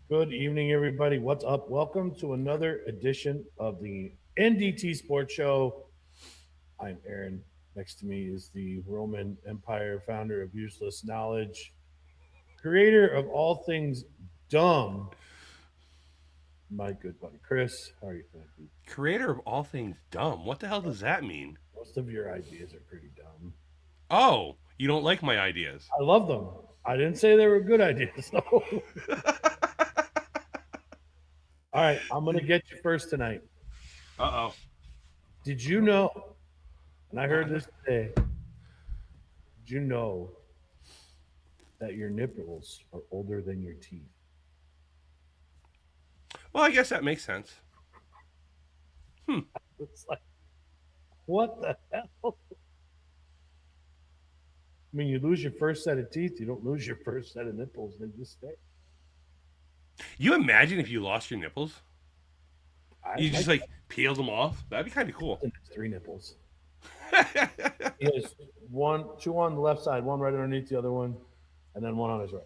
Good evening, everybody. What's up? Welcome to another edition of the NDT Sports Show. I'm Aaron. Next to me is the Roman Empire founder of Useless Knowledge, creator of all things dumb, my good buddy Chris. How are you feeling, dude? Creator of all things dumb. What the hell does that mean? Most of your ideas are pretty dumb. Oh, you don't like my ideas. I love them. I didn't say they were good ideas, though. All right, I'm going to get you first tonight. Uh Did you know, and I heard oh. this today, did you know that your nipples are older than your teeth? Well, I guess that makes sense. Hmm. It's like, what the hell? I mean, you lose your first set of teeth, you don't lose your first set of nipples, they just stay. You imagine if you lost your nipples? I You just like like peeled them off? That'd be kind of cool. three nipples. He has two on the left side, one right underneath the other one, and then one on his right.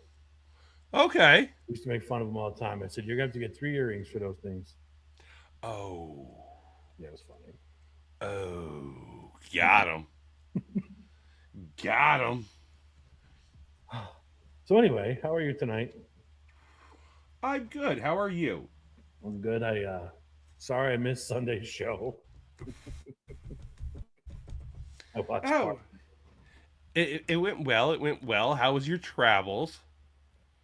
Okay. I used to make fun of him all the time. I said, "You're gonna have to get three earrings for those things." Oh. Yeah, it was funny. Oh. Got him. Got him. So anyway, how are you tonight? I'm good. How are you? I'm good. I sorry I missed Sunday's show. I watched part. Oh. It went well. It went well. How was your travels?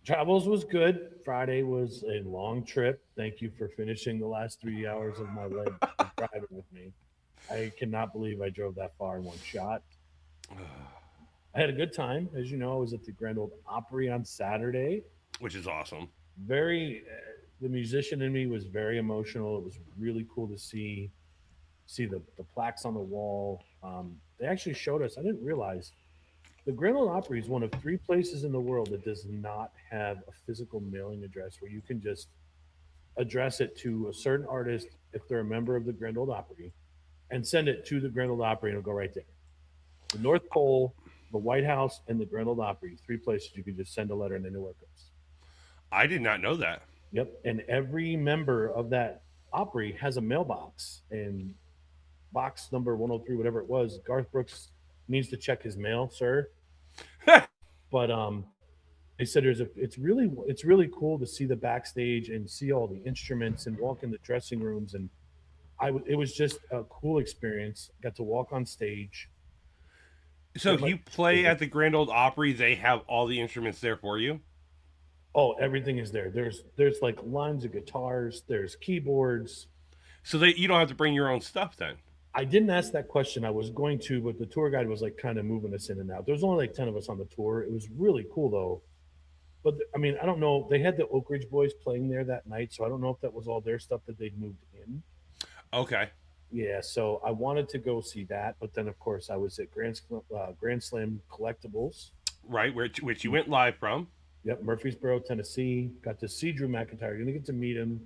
Travels was good. Friday was a long trip. Thank you for finishing the last 3 hours of my leg of driving with me. I cannot believe I drove that far in one shot. I had a good time. As you know, I was at the Grand Ole Opry on Saturday. Which is awesome. The musician in me was very emotional. It was really cool to see the plaques on the wall. They actually showed us. I didn't realize the Grand Ole Opry is one of three places in the world that does not have a physical mailing address where you can just address it to a certain artist if they're a member of the Grand Ole Opry and send it to the Grand Ole Opry and it'll go right there. The North Pole, the White House, and the Grand Ole Opry, three places you can just send a letter and they know where it goes. I did not know that. Yep. And every member of that Opry has a mailbox. And box number 103, whatever it was, Garth Brooks needs to check his mail, sir. But they said it's really cool to see the backstage and see all the instruments and walk in the dressing rooms and it was just a cool experience. Got to walk on stage. So Get if my you play at the Grand Old Opry, they have all the instruments there for you? Oh, everything is there. There's like lines of guitars. There's keyboards. So that you don't have to bring your own stuff then. I didn't ask that question. I was going to, but the tour guide was like kind of moving us in and out. There was only like 10 of us on the tour. It was really cool though. But I mean, I don't know. They had the Oak Ridge Boys playing there that night, so I don't know if that was all their stuff that they'd moved in. Okay. Yeah, so I wanted to go see that, but then of course I was at Grand Slam Collectibles. Right, which you went live from. Yep, Murfreesboro, Tennessee. Got to see Drew McIntyre. Didn't get to meet him.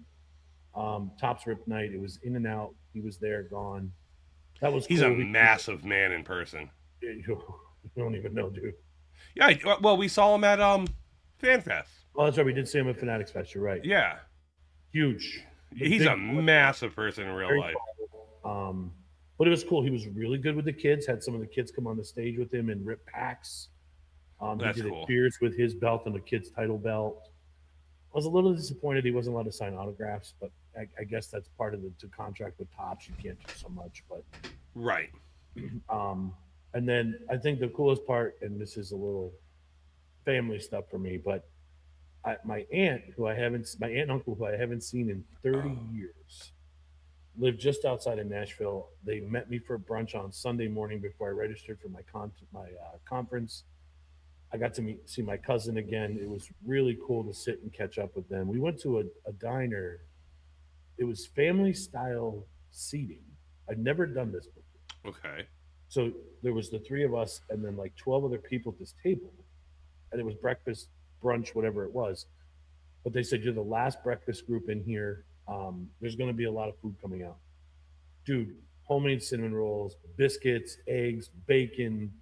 Tops Rip Night. It was in and out. He was there, gone. That was He's a cool. massive man in person. You don't even know, dude. Yeah, well, we saw him at FanFest. Oh, that's right. We did see him at Fanatics Fest. You're right. Yeah. Huge, He's big, a massive person in real very life. tall. But it was cool. He was really good with the kids. Had some of the kids come on the stage with him and rip packs. He That's did a cool. cheers with his belt and the kid's title belt. I was a little disappointed he wasn't allowed to sign autographs, but I guess that's part of the contract with Tops. You can't do so much, but Right. um, and then I think the coolest part, and this is a little family stuff for me, but my aunt and uncle who I haven't seen in 30 Oh, years, live just outside of Nashville. They met me for brunch on Sunday morning before I registered for my conference. I got to see my cousin again. It was really cool to sit and catch up with them. We went to a diner. It was family style seating. I'd never done this before. okay. So there was the three of us and then like 12 other people at this table. And it was breakfast, brunch, whatever it was. But they said, you're the last breakfast group in here. There's going to be a lot of food coming out. Dude, homemade cinnamon rolls, biscuits, eggs, bacon,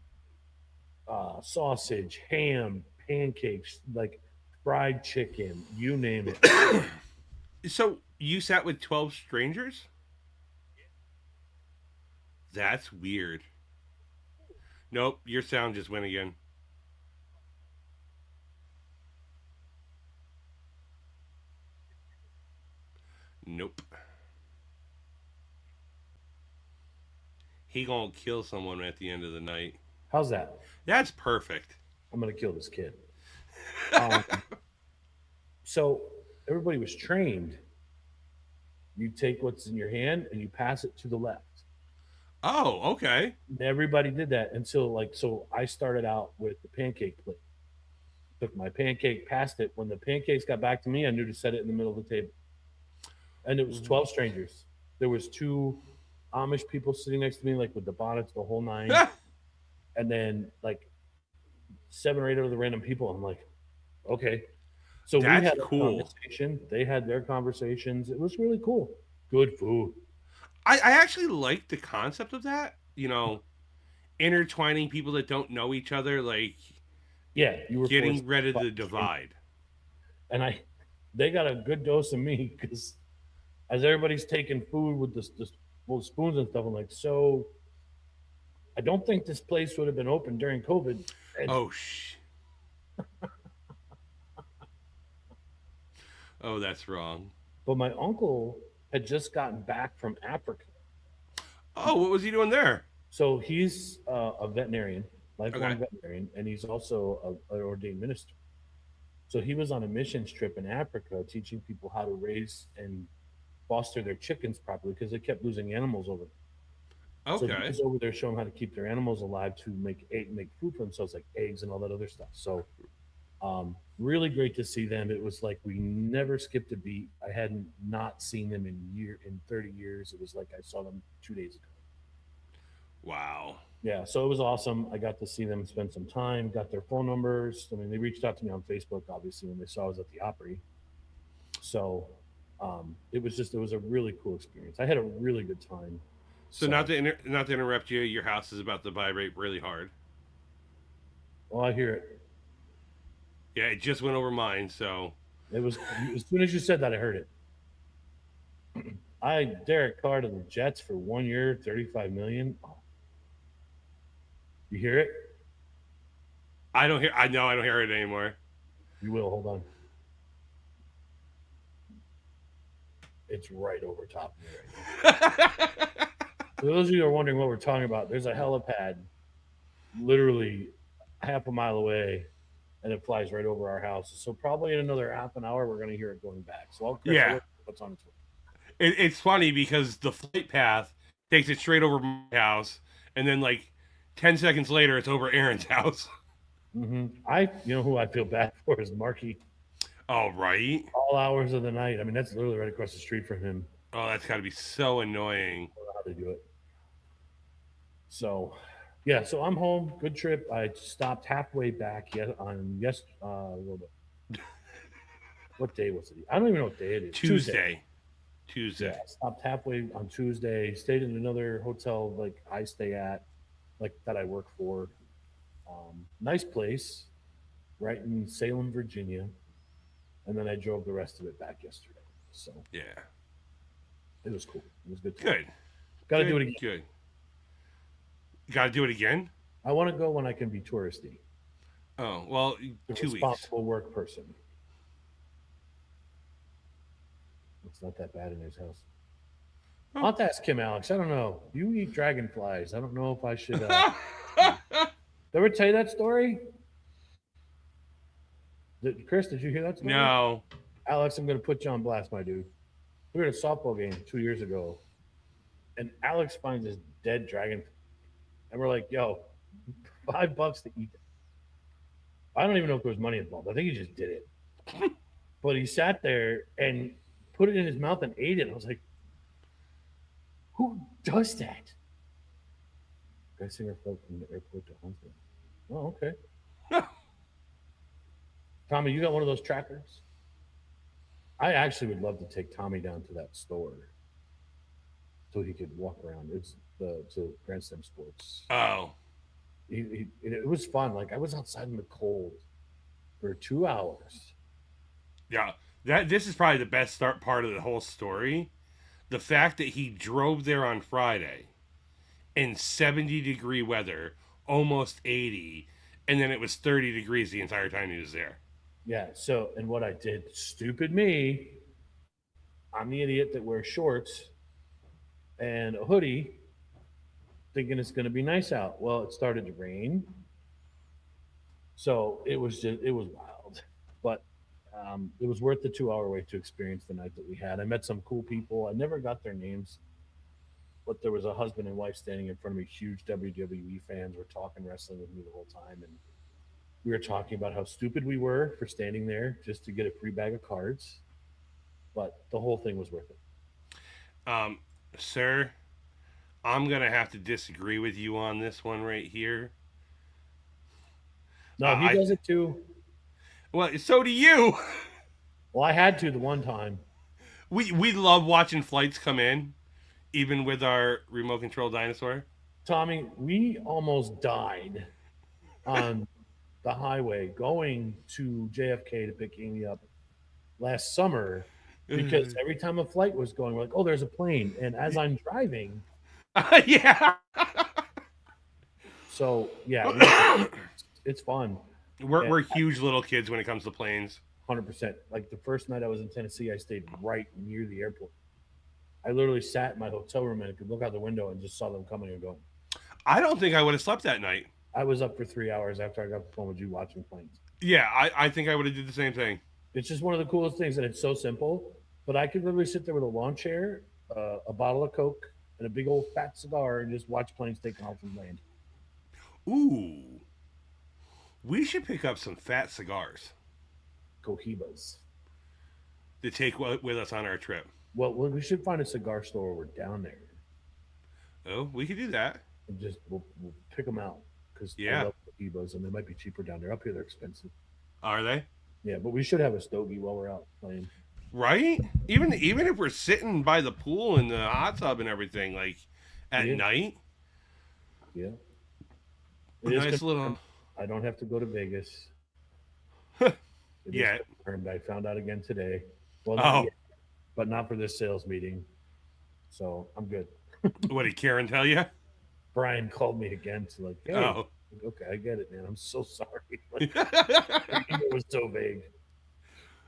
sausage, ham, pancakes, like fried chicken, you name it. So you sat with 12 strangers? That's weird. Nope, your sound just went again. Nope. He gonna kill someone at the end of the night. How's that? That's perfect. I'm gonna kill this kid. Um, so everybody was trained. You take what's in your hand and you pass it to the left. Oh, okay. Everybody did that until so I started out with the pancake plate. Took my pancake, passed it. When the pancakes got back to me, I knew to set it in the middle of the table. And it was 12 strangers. There was two Amish people sitting next to me, like with the bonnets, the whole nine. And then like 7 or 8 other random people. I'm like, okay. So we That's had a cool. conversation. They had their conversations. It was really cool. Good food. I actually like the concept of that. You know, intertwining people that don't know each other, like Yeah, you were getting forced rid of to the divide. and they got a good dose of me because as everybody's taking food with the little spoons and stuff, I'm like, so I don't think this place would have been open during COVID. And, Oh, oh, that's wrong. but my uncle had just gotten back from Africa. Oh, what was he doing there? So he's a veterinarian, lifelong Okay. veterinarian, and he's also an ordained minister. So he was on a missions trip in Africa teaching people how to raise and foster their chickens properly because they kept losing animals over there. So he Okay. was over there showing how to keep their animals alive to make food for themselves, like eggs and all that other stuff. So really great to see them. It was like we never skipped a beat. I hadn't not seen them in 30 years. It was like I saw them 2 days ago. Wow. Yeah, so it was awesome. I got to see them spend some time, got their phone numbers. I mean, they reached out to me on Facebook, obviously, when they saw I was at the Opry. So it was a really cool experience. I had a really good time. So So, not to interrupt you, your house is about to vibrate really hard. well, I hear it. Yeah, it just went over mine. So It was as soon as you said that, I heard it. Derek Carr to the Jets for 1 year, 35 million. Oh, you hear it? I don't hear. I know I don't hear it anymore. You will. Hold on. It's right over top of me right now. For those of you who are wondering what we're talking about, there's a helipad literally half a mile away, and it flies right over our house. So probably in another half an hour, we're going to hear it going back. So Chris, I'll Yeah, let you know what's on its way. it's funny because the flight path takes it straight over my house, and then like 10 seconds later, it's over Aaron's house. You know who I feel bad for is Marky. All right. All hours of the night. I mean, that's literally right across the street from him. Oh, that's got to be so annoying. I don't know how they do it. So, yeah. So I'm home. Good trip. I stopped halfway back yet on what day was it? I don't even know what day it is. Tuesday. Yeah, I stopped halfway on Tuesday. Stayed in another hotel like I stay at, like that I work for. Nice place, right in Salem, Virginia, and then I drove the rest of it back yesterday. So Yeah. it was cool. It was a good time. Good. Got to do it Good. again. Good. Got to do it again. I want to go when I can be touristy. Oh well, A 2 weeks. responsible work person. It's not that bad in his house. I'll have to ask him, Alex. I don't know. You eat dragonflies. I don't know if I should. Did I ever tell you that story? Chris, did you hear that story? No. Alex, I'm going to put you on blast, my dude. We were at a softball game 2 years ago, and Alex finds this dead dragon, and we're like, "Yo, $5 to eat it." I don't even know if there was money involved. I think he just did it. But he sat there and put it in his mouth and ate it. I was like, "Who does that?" Geisinger flight from the airport to Huntsville. Oh, okay. Tommy, you got one of those trackers? I actually would love to take Tommy down to that store so he could walk around. It's to Grand Slam Sports. Oh. It was fun. Like I was outside in the cold for 2 hours, Yeah, this is probably the best start part of the whole story. The fact that he drove there on Friday in 70-degree weather, almost 80, and then it was 30 degrees the entire time he was there. Yeah. So, and what I did, stupid me, I'm the idiot that wears shorts and a hoodie, thinking it's going to be nice out. Well, it started to rain, so it was wild, but it was worth the 2 hour wait to experience the night that we had. I met some cool people. I never got their names, but there was a husband and wife standing in front of me, huge WWE fans, were talking wrestling with me the whole time, and we were talking about how stupid we were for standing there just to get a free bag of cards, but the whole thing was worth it. Um, Sir, I'm gonna have to disagree with you on this one right here. No, he I does it too. Well, so do you. Well, I had to the one time. We love watching flights come in, even with our remote control dinosaur. Tommy, we almost died on the highway going to JFK to pick Amy up last summer because every time a flight was going, we're like, oh, there's a plane. And as I'm driving, Yeah, so yeah, it's fun. we're huge little kids when it comes to planes. 100%. Like the first night I was in Tennessee, I stayed right near the airport. I literally sat in my hotel room and could look out the window and just saw them coming and going. I don't think I would have slept that night. I was up for 3 hours after I got the phone with you watching planes. Yeah, I think I would have did the same thing. It's just one of the coolest things, and it's so simple. But I could literally sit there with a lawn chair, a bottle of Coke, and a big old fat cigar, and just watch planes take off and land. Ooh, we should pick up some fat cigars Cohibas. to take with us on our trip. Well, we should find a cigar store when we're down there, Oh, we could do that. and just we'll pick them out because I Yeah. love Cohibas, and they might be cheaper down there. Up here, they're expensive. Are they? Yeah, but we should have a stogie while we're out playing. Right? Even if we're sitting by the pool and the hot tub and everything, like at Yeah. night, Yeah, a it is nice confirmed. little. I don't have to go to Vegas. It is Yeah. confirmed. I found out again today. Well, not Oh, yet, but not for this sales meeting. So I'm good. what did Karen tell you? Brian called me again to like, hey, Oh. okay, I get it, man. I'm so sorry. Like, it was so vague.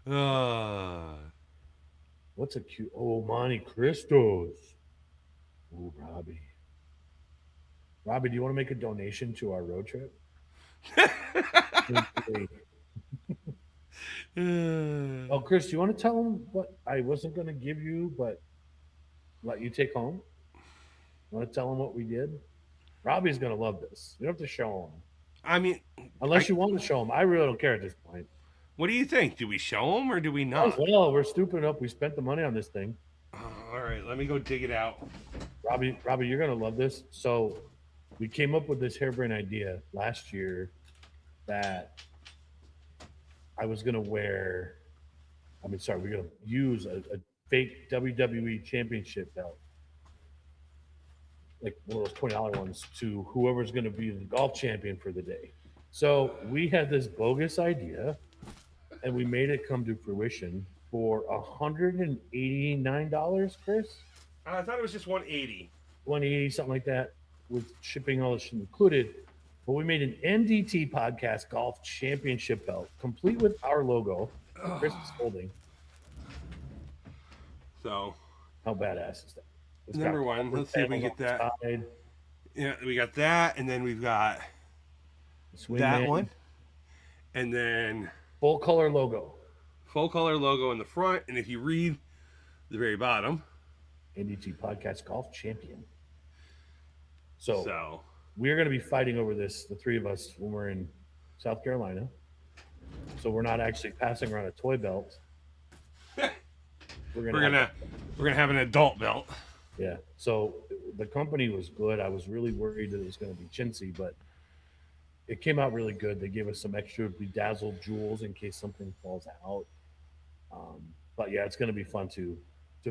uh, What's a cute? Oh, Monte Cristos. Oh, Robbie. Robbie, do you want to make a donation to our road trip? Oh, Chris, do you want to tell him what I wasn't going to give you, but let you take home? You want to tell him what we did? Robbie's going to love this. You don't have to show him. I mean, Unless you want to show him. I really don't care at this point. what do you think? Do we show them or do we As not? well, we're stupid enough. We spent the money on this thing. All right, let me go dig it out. Robbie, you're going to love this. So we came up with this harebrained idea last year that I was going to wear. We're going to use a fake WWE championship belt, like one of those $20 ones, to whoever's going to be the golf champion for the day. So we had this bogus idea, and we made it come to fruition for $189, Chris. I thought it was just 180. 180, something like that, with shipping, all this shit included. But we made an NDT podcast golf championship belt, complete with our logo. Chris is holding. So, How badass is that? It's number got one, let's see if we panels get on that. the side, Yeah, we got that, and then we've got swing that man, one, and then full color logo. full color logo in the front. And if you read the very bottom, NDT podcast golf champion. So so we're going to be fighting over this, the three of us, when we're in South Carolina. So we're not actually passing around a toy belt. we're gonna have an adult belt. Yeah. So the company was good. I was really worried that it was going to be chintzy, but it came out really good. They gave us some extra bedazzled jewels in case something falls out. But yeah, it's going to be fun to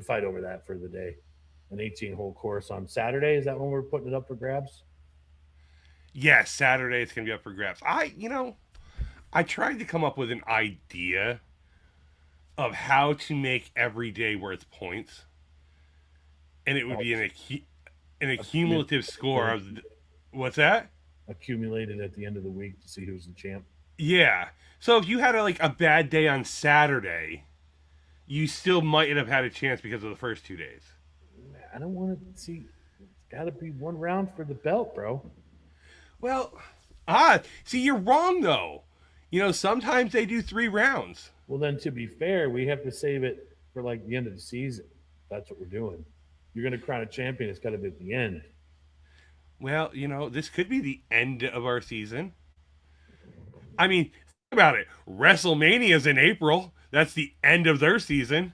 fight over that for the day. An 18-hole course on Saturday. Is that when we're putting it up for grabs? Yes, Saturday it's gonna be up for grabs. I tried to come up with an idea of how to make every day worth points, and it would Oh, be an accumulated accumulative score of what's that? accumulated at the end of the week to see who's the champ. Yeah. So if you had a bad day on Saturday, you still might have had a chance because of the first 2 days. I don't want to see. It's got to be one round for the belt, bro. Well, see, you're wrong though. Sometimes they do 3 rounds. Well, then to be fair, we have to save it for like the end of the season. That's what we're doing. You're going to crown a champion. It's got to be at the end. Well, this could be the end of our season. I mean, think about it. WrestleMania's in April. That's the end of their season.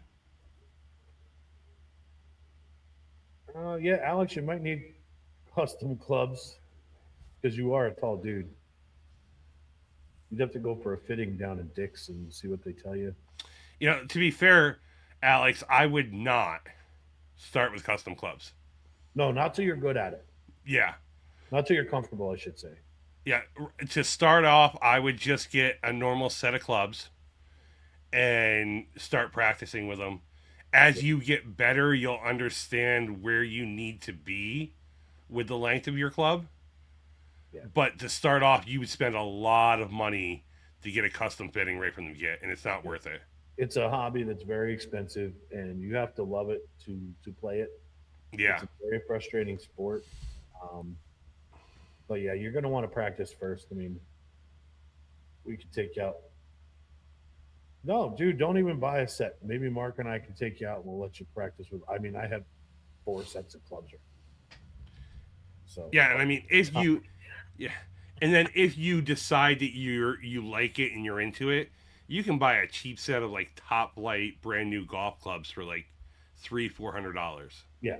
Yeah, Alex, you might need custom clubs because you are a tall dude. You'd have to go for a fitting down in Dick's and see what they tell you. To be fair, Alex, I would not start with custom clubs. No, not till you're good at it. Yeah. Not till you're comfortable, I should say. Yeah. To start off, I would just get a normal set of clubs and start practicing with them. As you get better, you'll understand where you need to be with the length of your club. Yeah. But to start off, you would spend a lot of money to get a custom fitting right from the get, and it's not worth it. It's a hobby that's very expensive, and you have to love it to play it. Yeah. It's a very frustrating sport. Um, but yeah, you're going to want to practice first. I mean, we could take you out. No, dude, don't even buy a set. Maybe Mark and I can take you out and we'll let you practice with. I mean, I have 4 sets of clubs. So, Yeah, and I mean, yeah, and then if you decide that you like it and you're into it, you can buy a cheap set of like Top Light brand new golf clubs for like $300-400, yeah,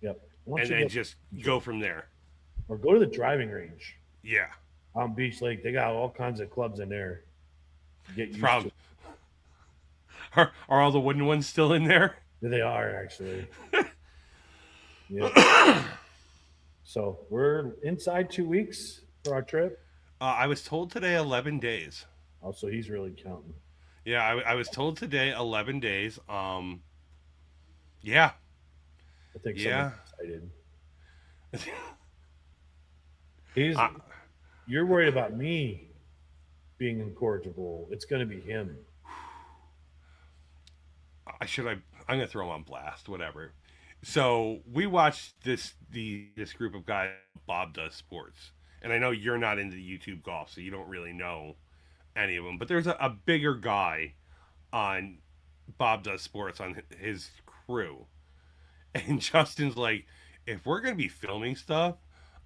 yep. Once and you then get, just go from there. or go to the driving range Yeah, on Beach Lake. They got all kinds of clubs in there. Get it's used to probably are all the wooden ones still in there? it. They are actually. Yeah. So we're inside 2 weeks for our trip. I was told today 11 days. Also, he's really counting. Yeah, I was told today 11 days. Yeah, I think yeah. someone's excited. He's. I, You're worried about me being incorrigible. It's going to be him. I'm gonna throw him on blast. Whatever. So we watched this group of guys. Bob Does Sports, and I know you're not into YouTube golf, so you don't really know any of them. But there's a bigger guy on Bob Does Sports on his crew, and Justin's like, if we're gonna be filming stuff,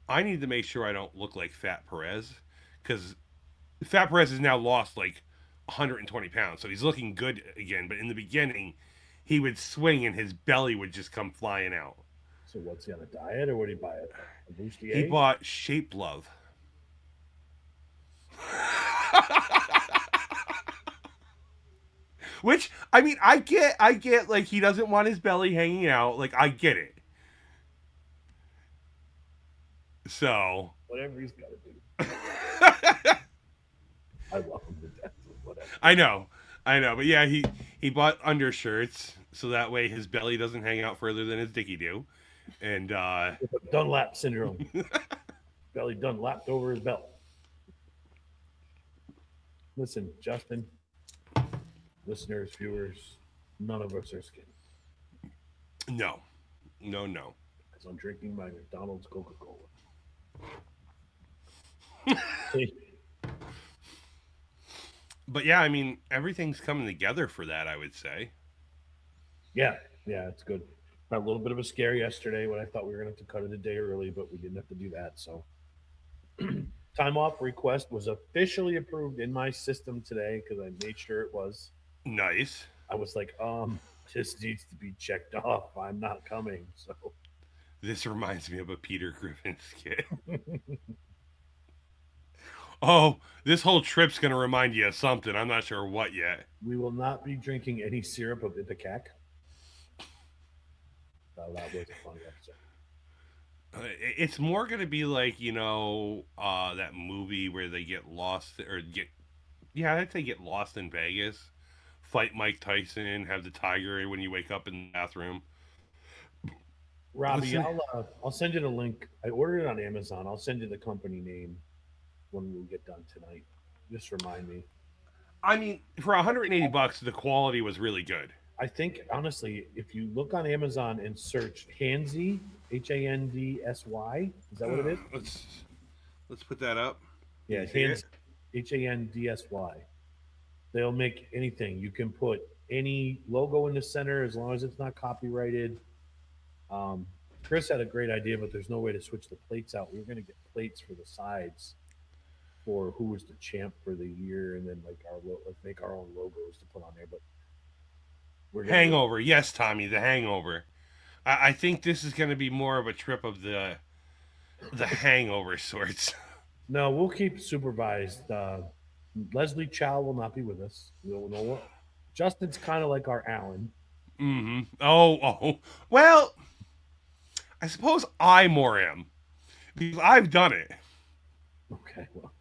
I need to make sure I don't look like Fat Perez, because Fat Perez has now lost like 120 pounds, so he's looking good again. But in the beginning, he would swing and his belly would just come flying out. So what's he on a diet or what did he buy it? A He bustier? bought Shape Love. Which I mean, I get like he doesn't want his belly hanging out. Like I get it. So Whatever he's got to do. I love him to death. Whatever. I know, but yeah, he bought undershirts so that way his belly doesn't hang out further than his dicky do, and Dunlap syndrome. Belly Dunlapped over his belt. Listen, Justin, listeners, viewers, none of us are skinny no, no. because I'm drinking my McDonald's Coca Cola. But yeah, I mean everything's coming together for that. I would say. Yeah, yeah, it's good. Had a little bit of a scare yesterday when I thought we were going to have to cut it a day early, but we didn't have to do that. So, time off request was officially approved in my system today because I made sure it was. Nice. I was like, this needs to be checked off. I'm not coming. So, This reminds me of a Peter Griffin skit. Oh, this whole trip's gonna remind you of something. I'm not sure what yet. we will not be drinking any syrup of Ipecac. That was a funny episode. It's more gonna be like that movie where they get lost or get, yeah, I'd say get lost in Vegas fight Mike Tyson, have the tiger when you wake up in the bathroom. Robbie, Listen, I'll send you the link. I ordered it on Amazon. I'll send you the company name when we get done tonight. Just remind me. I mean, for $180, the quality was really good. I think honestly, if you look on Amazon and search Handsy, Handsy, is that what it is? Let's put that up. Yeah, You see it? Handsy. They'll make anything. You can put any logo in the center as long as it's not copyrighted. Um, Chris had a great idea, but there's no way to switch the plates out. We were going to get plates for the sides for who was the champ for the year, and then like make our own logos to put on there. But we're gonna Hangover, yes, Tommy, the Hangover. I think this is going to be more of a trip of the Hangover sorts. no, we'll keep supervised. Leslie Chow will not be with us. We'll know what. Justin's kind of like our Allen. Mm-hmm. Oh. Well, I suppose I more am because I've done it. Okay, well,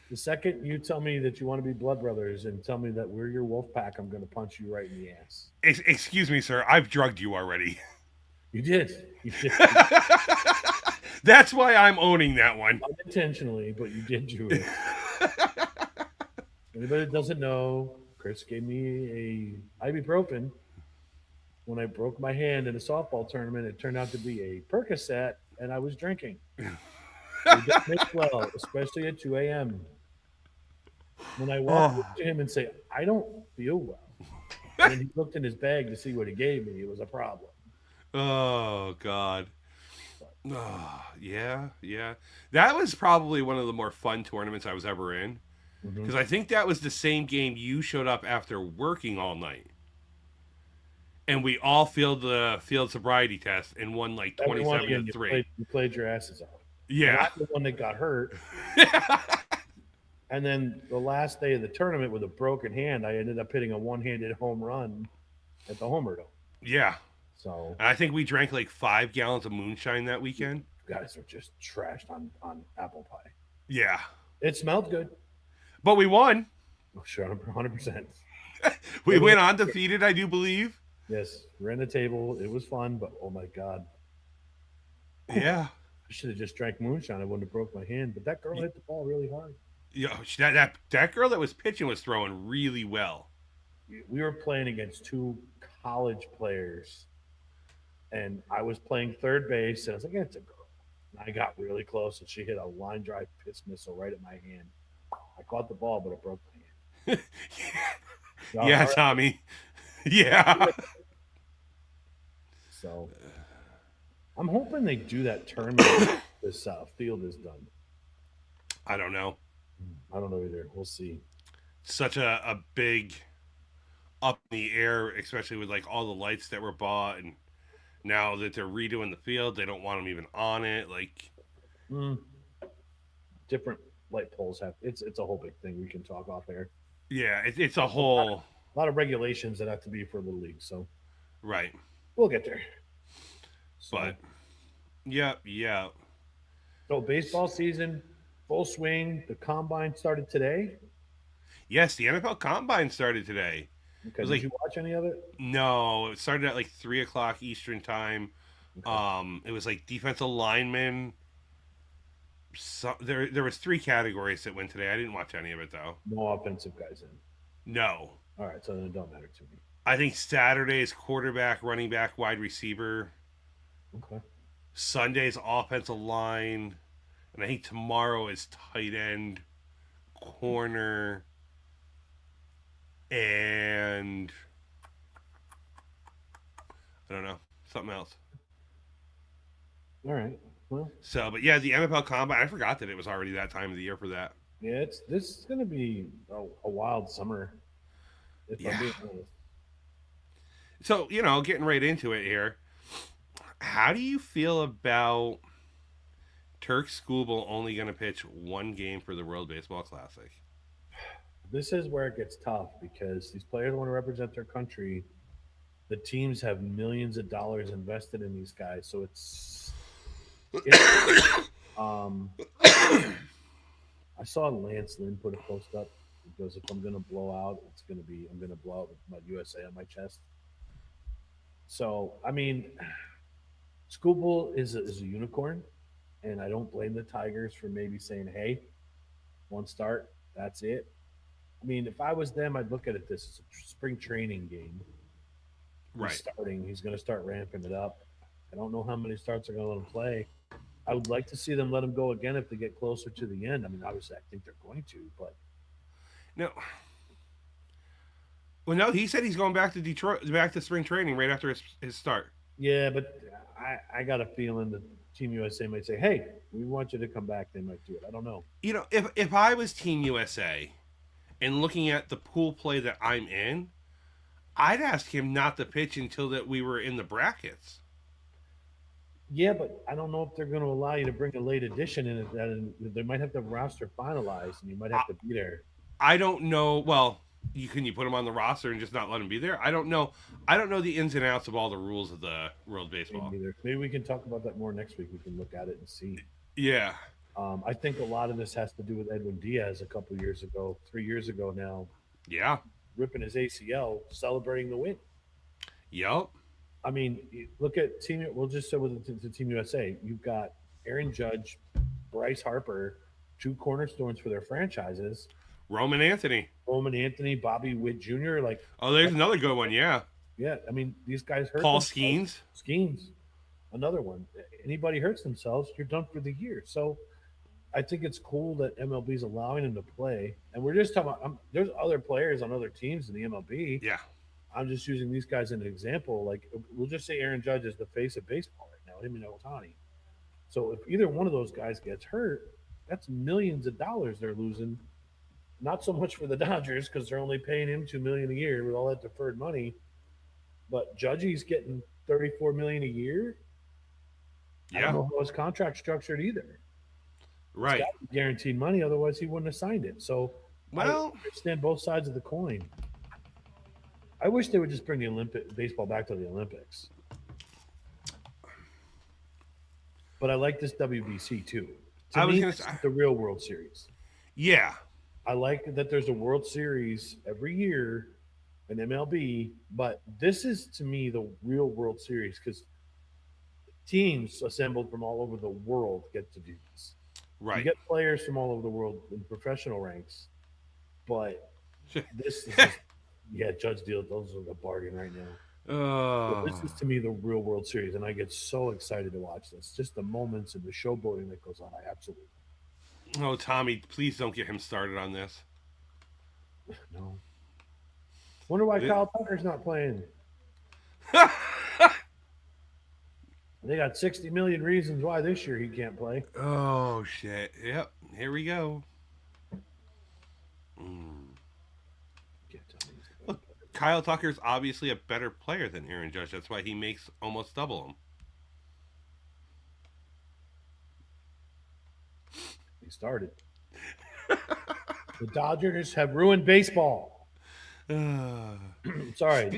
the second you tell me that you want to be blood brothers and tell me that we're your wolf pack, I'm going to punch you right in the ass. Excuse me, sir. I've drugged you already. You did. You did. That's why I'm owning that one. Unintentionally, but you did do it. Anybody that doesn't know, Chris gave me a ibuprofen when I broke my hand in a softball tournament. It turned out to be a Percocet, and I was drinking. It doesn't make well, especially at 2 a.m. When I walked Oh, up to him and say, "I don't feel well," and then he looked in his bag to see what he gave me, it was a problem. oh God. Oh, yeah. That was probably one of the more fun tournaments I was ever in Mm-hmm. because I think that was the same game you showed up after working all night, and we all failed the field sobriety test and won like Every one 27 of to you three. you played your asses off. And Yeah. I'm the one that got hurt. And then the last day of the tournament with a broken hand, I ended up hitting a one-handed home run at the Homer Dome. Yeah. So And I think we drank like 5 gallons of moonshine that weekend. you guys are just trashed on apple pie. Yeah. It smelled good. But we won. Oh, sure, 100%. We went undefeated, I do believe. Yes, ran the table. It was fun, but oh my god, Yeah. I should have just drank moonshine. I wouldn't have broke my hand. But that girl hit the ball really hard. Yeah, that girl that was pitching was throwing really well. We were playing against two college players, and I was playing third base, and I was like, "It's a girl." And I got really close, and she hit a line drive pitch missile right at my hand. I caught the ball, but it broke my hand. Y'all Yeah, all right? Tommy. Yeah. So I'm hoping they do that tournament. This field is done. I don't know. I don't know either. We'll see. Such a big up in the air, especially with like all the lights that were bought, and now that they're redoing the field, they don't want them even on it. Like, Mm, different light poles have it's a whole big thing. We can talk off air. yeah, it's a whole A lot of regulations that have to be for little league. So right. we'll get there. So, But yeah. so baseball season, full swing. The combine started today. Yes, the NFL Combine started today. Okay, was did like you watch any of it? No, it started at like 3 o'clock Eastern time. Okay. It was like defensive linemen. There was 3 categories that went today. I didn't watch any of it though. No offensive guys in. No, All right, so then it don't matter to me. I think Saturday is quarterback, running back, wide receiver. Okay. Sunday's offensive line, and I think tomorrow is tight end, corner, and I don't know, something else. All right. Well, So, but yeah, the NFL Combine. I forgot that it was already that time of the year for that. yeah, it's this is going to be a wild summer. If I'm Yeah. being honest. So, getting right into it here. How do you feel about Turk Skubal only going to pitch one game for the World Baseball Classic? This is where it gets tough because these players want to represent their country. The teams have millions of dollars invested in these guys, so it's I saw Lance Lynn put a post up because if I'm gonna blow out, I'm gonna blow out with my USA on my chest. So I mean, Scooball is a unicorn, and I don't blame the Tigers for maybe saying, "Hey, one start, that's it." I mean, if I was them, I'd look at it this as a spring training game. He's Right. starting. He's going to start ramping it up. I don't know how many starts are going to let him play. I would like to see them let him go again if they get closer to the end. I mean, obviously, I think they're going to, but No. Well, no, he said he's going back to Detroit, back to spring training right after his start. yeah, but I got a feeling that Team USA might say, "Hey, we want you to come back." They might do it. I don't know. You know, if I was Team USA and looking at the pool play that I'm in, I'd ask him not to pitch until that we were in the brackets. Yeah, but I don't know if they're going to allow you to bring a late edition in. And they might have the roster finalized, and you might I, have to be there. I don't know. Well, you put him on the roster and just not let him be there? I don't know. I don't know the ins and outs of all the rules of the World Me Baseball. neither. Maybe we can talk about that more next week. We can look at it and see. Yeah. I think a lot of this has to do with Edwin Diaz a couple years ago, 3 years ago now, Yeah. ripping his ACL, celebrating the win. Yep. I mean, look at Team. We'll just say with the Team USA, you've got Aaron Judge, Bryce Harper, two cornerstones for their franchises. Roman Anthony. Roman Anthony, Bobby Witt Jr. Like, Oh, there's another good one. Yeah. yeah, I mean, these guys hurt Paul themselves. Skeens. Schemes, another one. Anybody hurts themselves, you're done for the year. So I think it's cool that MLB is allowing him to play. And we're just talking about, there's other players on other teams in the MLB. Yeah. I'm just using these guys as an example. Like, we'll just say Aaron Judge is the face of baseball right now, him and Otani. So if either one of those guys gets hurt, that's millions of dollars they're losing. Not so much for the Dodgers because they're only paying him $2 million a year with all that deferred money, but Judgy's getting $34 million a year. I don't Yeah. know how his contract structured either. It's Right. got to be guaranteed money, otherwise he wouldn't have signed it. So I Well, understand both sides of the coin. I wish they would just bring the Olympic baseball back to the Olympics. But I like this WBC too. To I was me, gonna it's say, the real World Series. yeah. I like that there's a World Series every year in MLB, but this is to me the real World Series because teams assembled from all over the world get to do this. You Right. get players from all over the world in professional ranks, but this is just, yeah, Judge Deal, those are the bargain right now. But Oh. this is to me the real World Series, and I get so excited to watch this. Just the moments and the showboating that goes on. I absolutely Oh, Tommy, please don't get him started on this. no. Wonder why It- Kyle Tucker's not playing. They got 60 million reasons why this year he can't play. Oh shit. Yep. Here we go. Mm. Can't tell me he's a Look, better player. Kyle Tucker's obviously a better player than Aaron Judge. That's why he makes almost double He started. The Dodgers have ruined baseball. him. Sorry,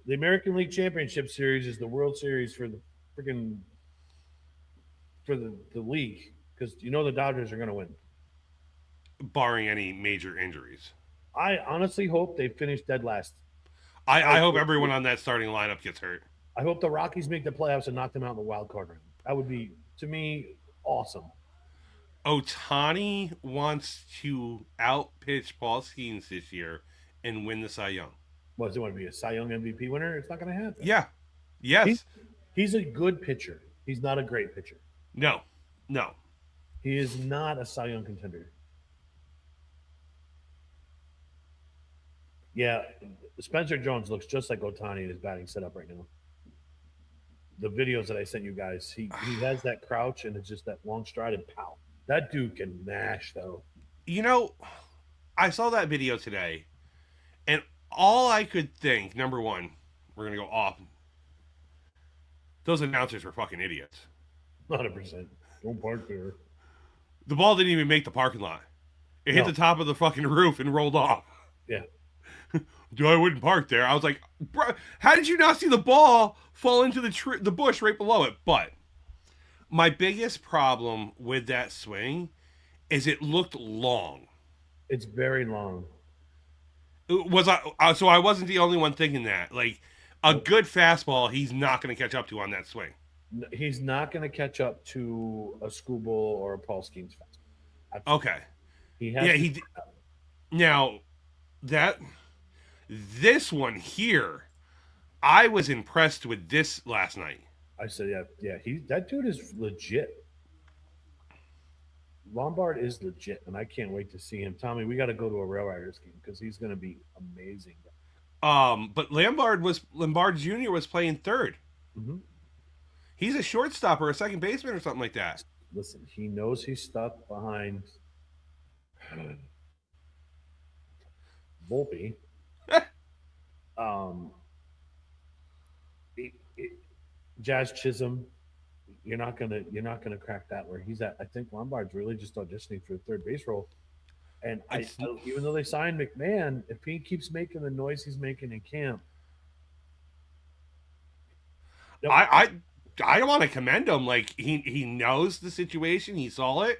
the American League Championship Series is the World Series for the freaking for the league because you know the Dodgers are going to win. Barring any major injuries. I honestly hope they finish dead last. I hope everyone on that starting lineup gets hurt. I hope the Rockies make the playoffs and knock them out in the wild card round. That would be, to me, awesome. Otani wants to outpitch Paul Skeens this year and win the Cy Young. What does it want to be a Cy Young MVP winner? It's not going to happen. Yeah. Yes. He's a good pitcher. He's not a great pitcher. No. No. He is not a Cy Young contender. Yeah, Spencer Jones looks just like Otani in his batting setup right now. The videos that I sent you guys, he has that crouch and it's just that long stride and pow. That dude can mash though. You know, I saw that video today, and all I could think, number one, we're going to go off. Those announcers were fucking idiots. 100%. Don't park there. The ball didn't even make the parking lot. It hit No. the top of the fucking roof and rolled off. Yeah. Dude, I wouldn't park there. I was like, bro, how did you not see the ball fall into the bush right below it? But my biggest problem with that swing is it looked long. It's very long. Was I? So I wasn't the only one thinking that. Like a Nope. good fastball, he's not going to catch up to on that swing. He's not going to catch up to a Scooble or a Paul Skeens fastball. Absolutely. Okay. He Yeah, has to. now that this one here, I was impressed with this last night. I said, yeah, yeah. That dude is legit. Lombard is legit, and I can't wait to see him. Tommy, we got to go to a Rail Riders game because he's going to be amazing. But Lombard Jr. was playing third. Mm-hmm. He's a shortstop or a second baseman or something like that. Listen, he knows he's stuck behind Volpe. Um, it, it, Jazz Chisholm, you're not gonna crack that where he's at. I think Lombard's really just auditioning for the third base role. And It's, even though they signed McMahon, if he keeps making the noise he's making in camp, no, I I want to commend him. Like he knows the situation. He saw it.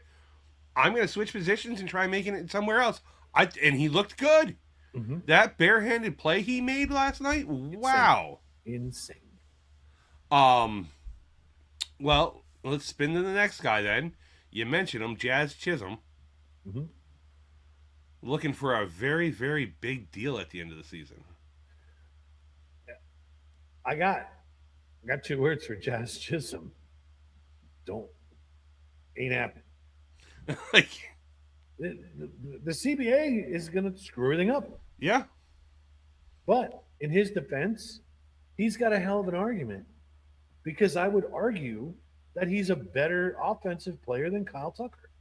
I'm going to switch positions and try making it somewhere else. And he looked good. mm-hmm, That barehanded play he made last night. insane, Wow. insane. Um. Well, let's spin to the next guy then. You mentioned him, Jazz Chisholm, Mm-hmm. looking for a very very big deal at the end of the season. I got I got two words for Jazz Chisholm. Don't ain't happening. Like, The CBA is going to screw everything up. yeah, But in his defense, he's got a hell of an argument because I would argue that he's a better offensive player than Kyle Tucker.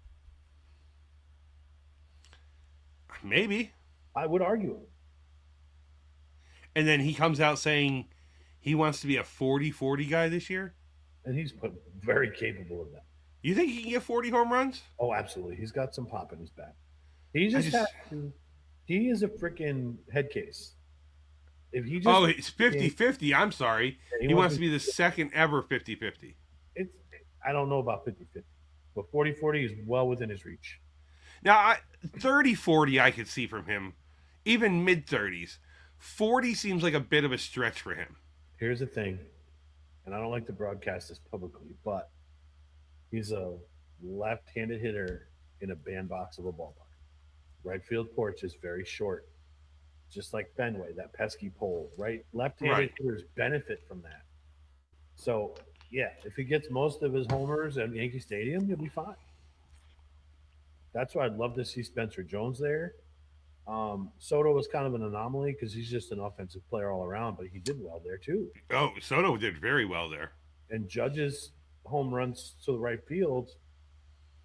maybe. I would argue it. And then he comes out saying he wants to be a 40-40 guy this year. And he's very capable of that. You think he can get 40 home runs? Oh, absolutely. He's got some pop in his back. He I just has just to. He is a freaking head case. If he just Oh, it's 50-50. I'm sorry. he He wants wants to be the second ever 50-50. it's I don't know about 50-50, but 40-40 is well within his reach. Now, 30-40 I could see from him. Even mid 30s. 40 seems like a bit of a stretch for him. Here's the thing, and I don't like to broadcast this publicly, but he's a left-handed hitter in a bandbox of a ballpark. Right field porch is very short, just like Fenway, that pesky pole. Right, left-handed Right. hitters benefit from that. So yeah, if he gets most of his homers at Yankee Stadium, he'll be fine. That's why I'd love to see Spencer Jones there. Soto was kind of an anomaly because he's just an offensive player all around, but he did well there too. Oh, Soto did very well there. And Judge's home runs to the right field,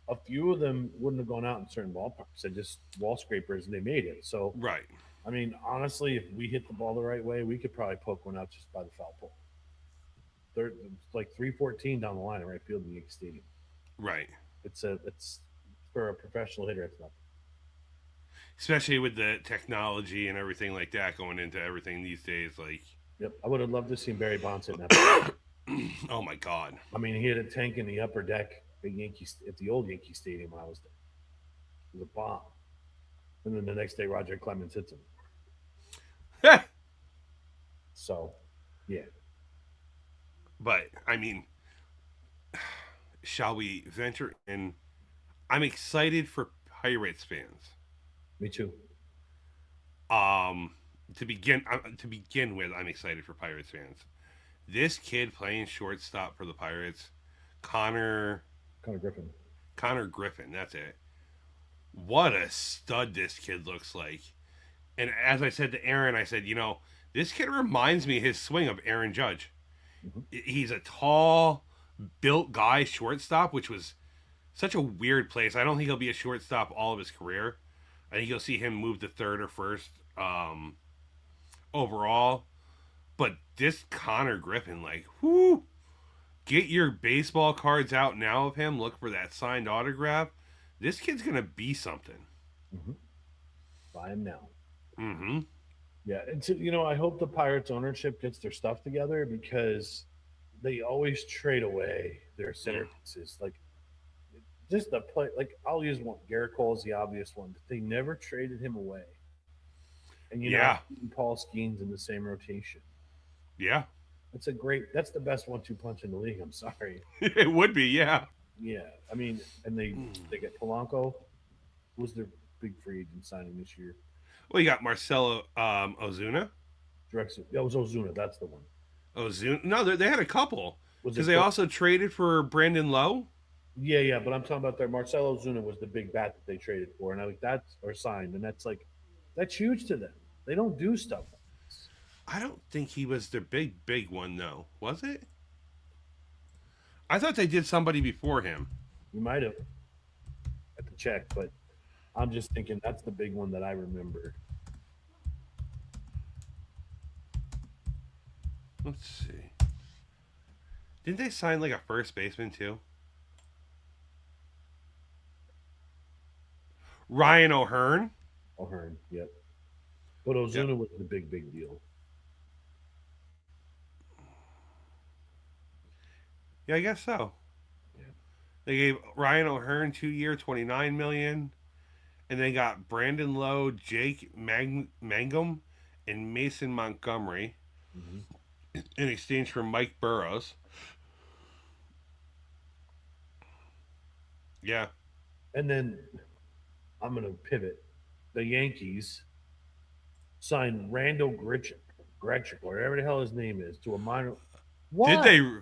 a few of them wouldn't have gone out in certain ballparks. They're just wall scrapers, and they made it. So, Right. I mean, honestly, if we hit the ball the right way, we could probably poke one out just by the foul pole. They're like 314 down the line in right field in Yankee Stadium. Right. It's for a professional hitter. It's nothing. Especially with the technology and everything like that going into everything these days. Like, Yep, I would have loved to see Barry Bonds hitting that. oh my God. I mean, he had a tank in the upper deck at the old Yankee Stadium when I was there. It was a bomb. And then the next day, Roger Clemens hits him. So, yeah. But, I mean, shall we venture in? I'm excited for Pirates fans. Me too. Um, to begin with, I'm excited for Pirates fans. This kid playing shortstop for the Pirates, Connor Connor Griffin. Connor Griffin, that's it. What a stud this kid looks like. And as I said to Aaron, I said, this kid reminds me his swing of Aaron Judge. Mm-hmm. He's a tall, built guy shortstop, which was such a weird place. I don't think he'll be a shortstop all of his career. I think you'll see him move to third or first overall. But this Connor Griffin, like, whoo, get your baseball cards out now of him. Look for that signed autograph. This kid's going to be something. Mm-hmm. Buy him now. Mm-hmm. Yeah. And so, I hope the Pirates ownership gets their stuff together because they always trade away their center pieces. Like, just the play. Like I'll use one. Garrett Cole is the obvious one. They never traded him away, and Yeah. Paul Skeens in the same rotation. Yeah. That's a great. That's the best 1-2 punch in the league. I'm sorry. It would be, yeah. Yeah, I mean, and they get Polanco, who was their big free agent signing this year. Well, you got Marcelo Ozuna. That was Ozuna. That's the one. Ozuna. No, they had a couple. Was Because it? they also traded for Brandon Lowe. Yeah, but I'm talking about their Marcelo Ozuna was the big bat that they traded for, and I like that's or signed, and that's huge to them. They don't do stuff like this. I don't think he was their big one, though. Was it? I thought they did somebody before him. You might have at the check, but I'm just thinking that's the big one that I remember. Let's see. Didn't they sign like a first baseman too? Ryan O'Hearn. O'Hearn, yep. But Ozuna Yep. was the big deal. Yeah, I guess so. Yeah. They gave Ryan O'Hearn 2 year, $29 million, and they got Brandon Lowe, Jake Mangum, and Mason Montgomery in exchange for Mike Burrows. Yeah. And then I'm going to pivot. The Yankees signed Randall Gretchick, or whatever the hell his name is, to a minor. Why? Did they?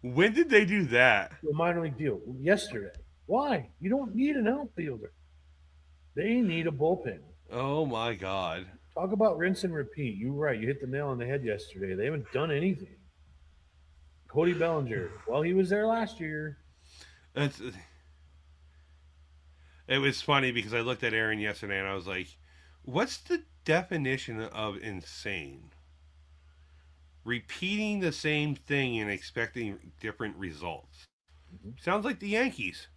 When did they do that? To a minor league deal yesterday. Why? You don't need an outfielder. They need a bullpen. Oh my God. Talk about rinse and repeat. You're right. You hit the nail on the head yesterday. They haven't done anything. Cody Bellinger. Well, he was there last year. That's. It was funny because I looked at Aaron yesterday and I was like, "What's the definition of insane? Repeating the same thing and expecting different results. Sounds like the Yankees.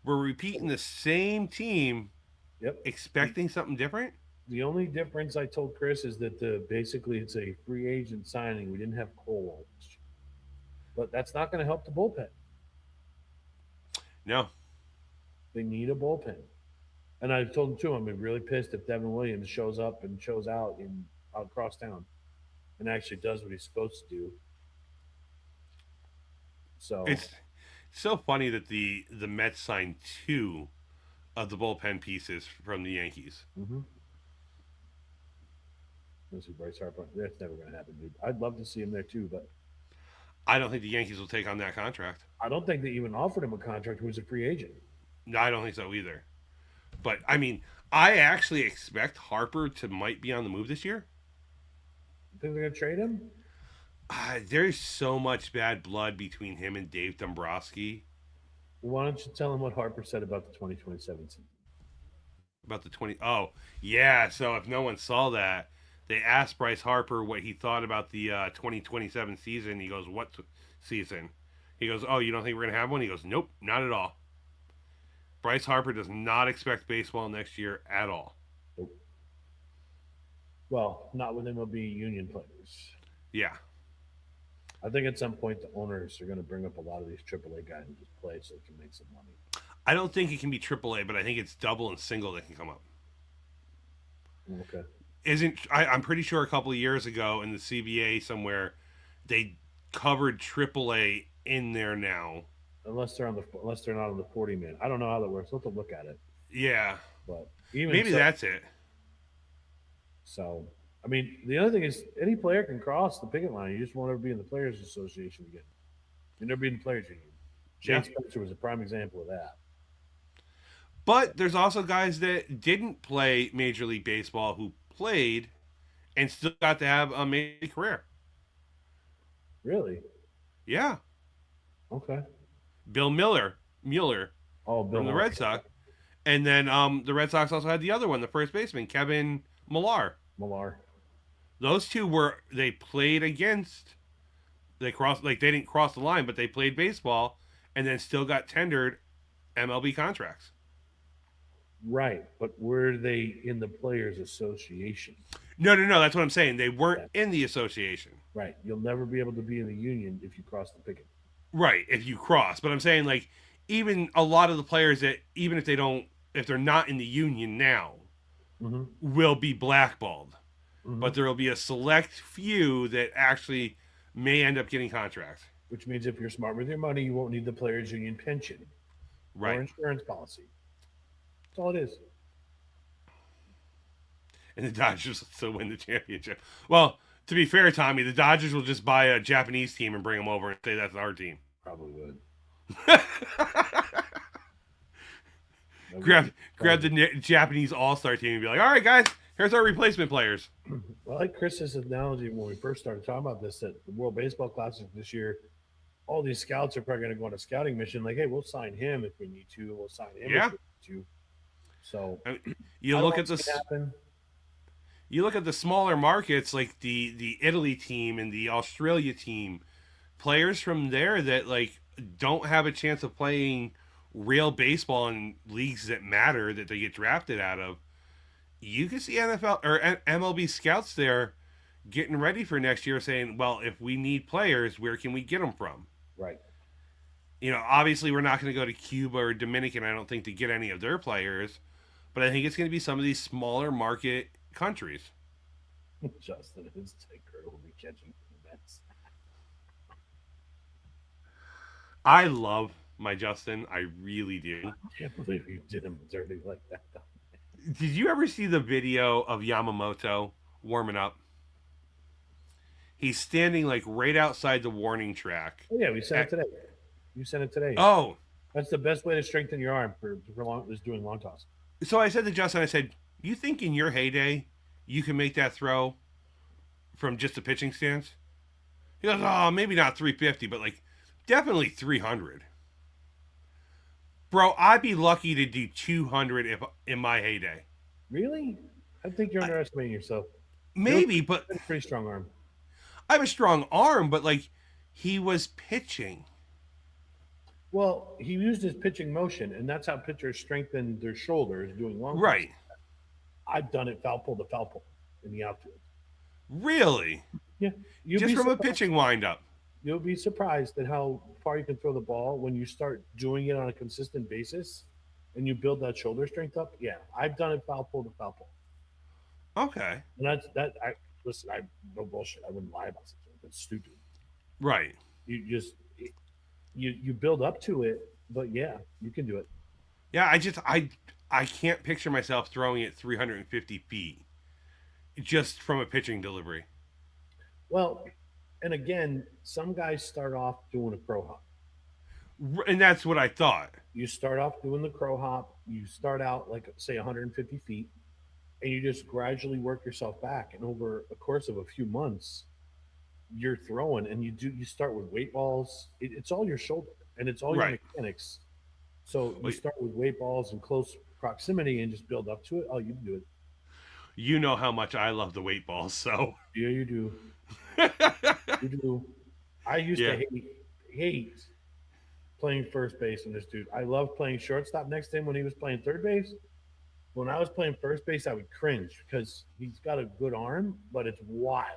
We're repeating the same team, Yep. expecting something different." The only difference I told Chris is that basically it's a free agent signing. We didn't have Cole, but that's not going to help the bullpen. No. They need a bullpen. And I told him too, I'm really pissed if Devin Williams shows up and shows out across town and actually does what he's supposed to do. So It's so funny that the Mets signed two of the bullpen pieces from the Yankees. Let's see, Bryce Harper. That's never going to happen, dude. I'd love to see him there too, but I don't think the Yankees will take on that contract. I don't think they even offered him a contract who was a free agent. No, I don't think so either. But I mean, I actually expect Harper to might be on the move this year. You think they're going to trade him? There's so much bad blood between him and Dave Dombrowski. Well, why don't you tell him what Harper said about the 2027 season? About the 20. Oh, yeah. So if no one saw that, they asked Bryce Harper what he thought about the 2027 season. He goes, "What season?" He goes, "Oh, you don't think we're going to have one?" He goes, "Nope, not at all." Bryce Harper does not expect baseball next year at all. Nope. Well, not with MLB union players. Yeah. I think at some point the owners are going to bring up a lot of these AAA guys and just play so they can make some money. I don't think it can be AAA, but I think it's double and single that can come up. Okay. I'm pretty sure a couple of years ago in the CBA somewhere, they covered AAA in there now. Unless they're not on the 40 man. I don't know how that works. We'll have to look at it. Yeah. But even maybe that's it. So, I mean, the other thing is any player can cross the picket line. You just won't ever be in the Players Association again. You never be in the Players Union. Shane Spencer was a prime example of that. But there's also guys that didn't play Major League Baseball who played and still got to have a major career. Really? Yeah. Okay. Bill Mueller. Oh, Bill from the Red Sox. And then the Red Sox also had the other one, the first baseman, Kevin Millar. Those two they played against. They didn't cross the line, but they played baseball and then still got tendered MLB contracts. Right, but were they in the Players Association? No. That's what I'm saying. They weren't in the association. Right. You'll never be able to be in the union if you cross the picket. Right, if you cross. But I'm saying, like, even a lot of the players that, even if they're not in the union now, Hmm. will be blackballed. Hmm. But there will be a select few that actually may end up getting contracts. Which means if you're smart with your money, you won't need the players' union pension or Right. insurance policy. That's all it is. And the Dodgers will still win the championship. Well, to be fair, Tommy, the Dodgers will just buy a Japanese team and bring them over and say that's our team. Probably would. grab the Japanese All Star team and be like, all right, guys, here's our replacement players. Well, I like Chris's analogy when we first started talking about this, that the World Baseball Classic this year, all these scouts are probably going to go on a scouting mission. Like, hey, we'll sign him if we need to. We'll sign him Yeah. if we need to. So I mean, I you don't look want at to see it this. happen. You look at the smaller markets like the Italy team and the Australia team, players from there that like don't have a chance of playing real baseball in leagues that matter that they get drafted out of. You can see NFL or MLB scouts there getting ready for next year saying, well, if we need players, where can we get them from? Right. You know, obviously we're not going to go to Cuba or Dominican, I don't think, to get any of their players, but I think it's going to be some of these smaller market countries. Justin, his ticker will be catching bets. I love my Justin. I really do. I can't believe you did him dirty like that. Did you ever see the video of Yamamoto warming up? He's standing like right outside the warning track. Oh, yeah, we sent it today. You sent it today. Oh, That's the best way to strengthen your arm for long is doing long toss. so I said to Justin, I said, you think in your heyday you can make that throw from just a pitching stance? He goes, oh, maybe not 350, but like definitely 300. Bro, I'd be lucky to do 200 if in my heyday. Really? I think you're underestimating yourself. Maybe, but You have a pretty strong arm. I have a strong arm, but like he was pitching. Well, he used his pitching motion, and that's how pitchers strengthen their shoulders doing long. Right. I've done it foul pole to foul pole in the outfield. Really? Yeah, you'll Just be from a surprised. pitching windup. You'll be surprised at how far you can throw the ball when you start doing it on a consistent basis, and you build that shoulder strength up. Yeah, I've done it foul pole to foul pole, Okay. and that's that. I listen. I no bullshit. I wouldn't lie about something that's stupid. Right. You just you build up to it, but yeah, you can do it. Yeah, I can't picture myself throwing it 350 feet just from a pitching delivery. Well, and again, some guys start off doing a crow hop. And that's what I thought. You start off doing the crow hop. You start out like say 150 feet, and you just gradually work yourself back. And over a course of a few months, you're throwing, and you start with weight balls. It's all your shoulder, and it's all your Right. mechanics. So you Wait, start with weight balls in close proximity and just build up to it. Oh, you can do it. you know how much I love the weight balls, so Yeah, you do. You do. I used yeah. to hate playing first base in this dude. I loved playing shortstop next to him when he was playing third base. When I was playing first base, I would cringe because he's got a good arm, but it's wild.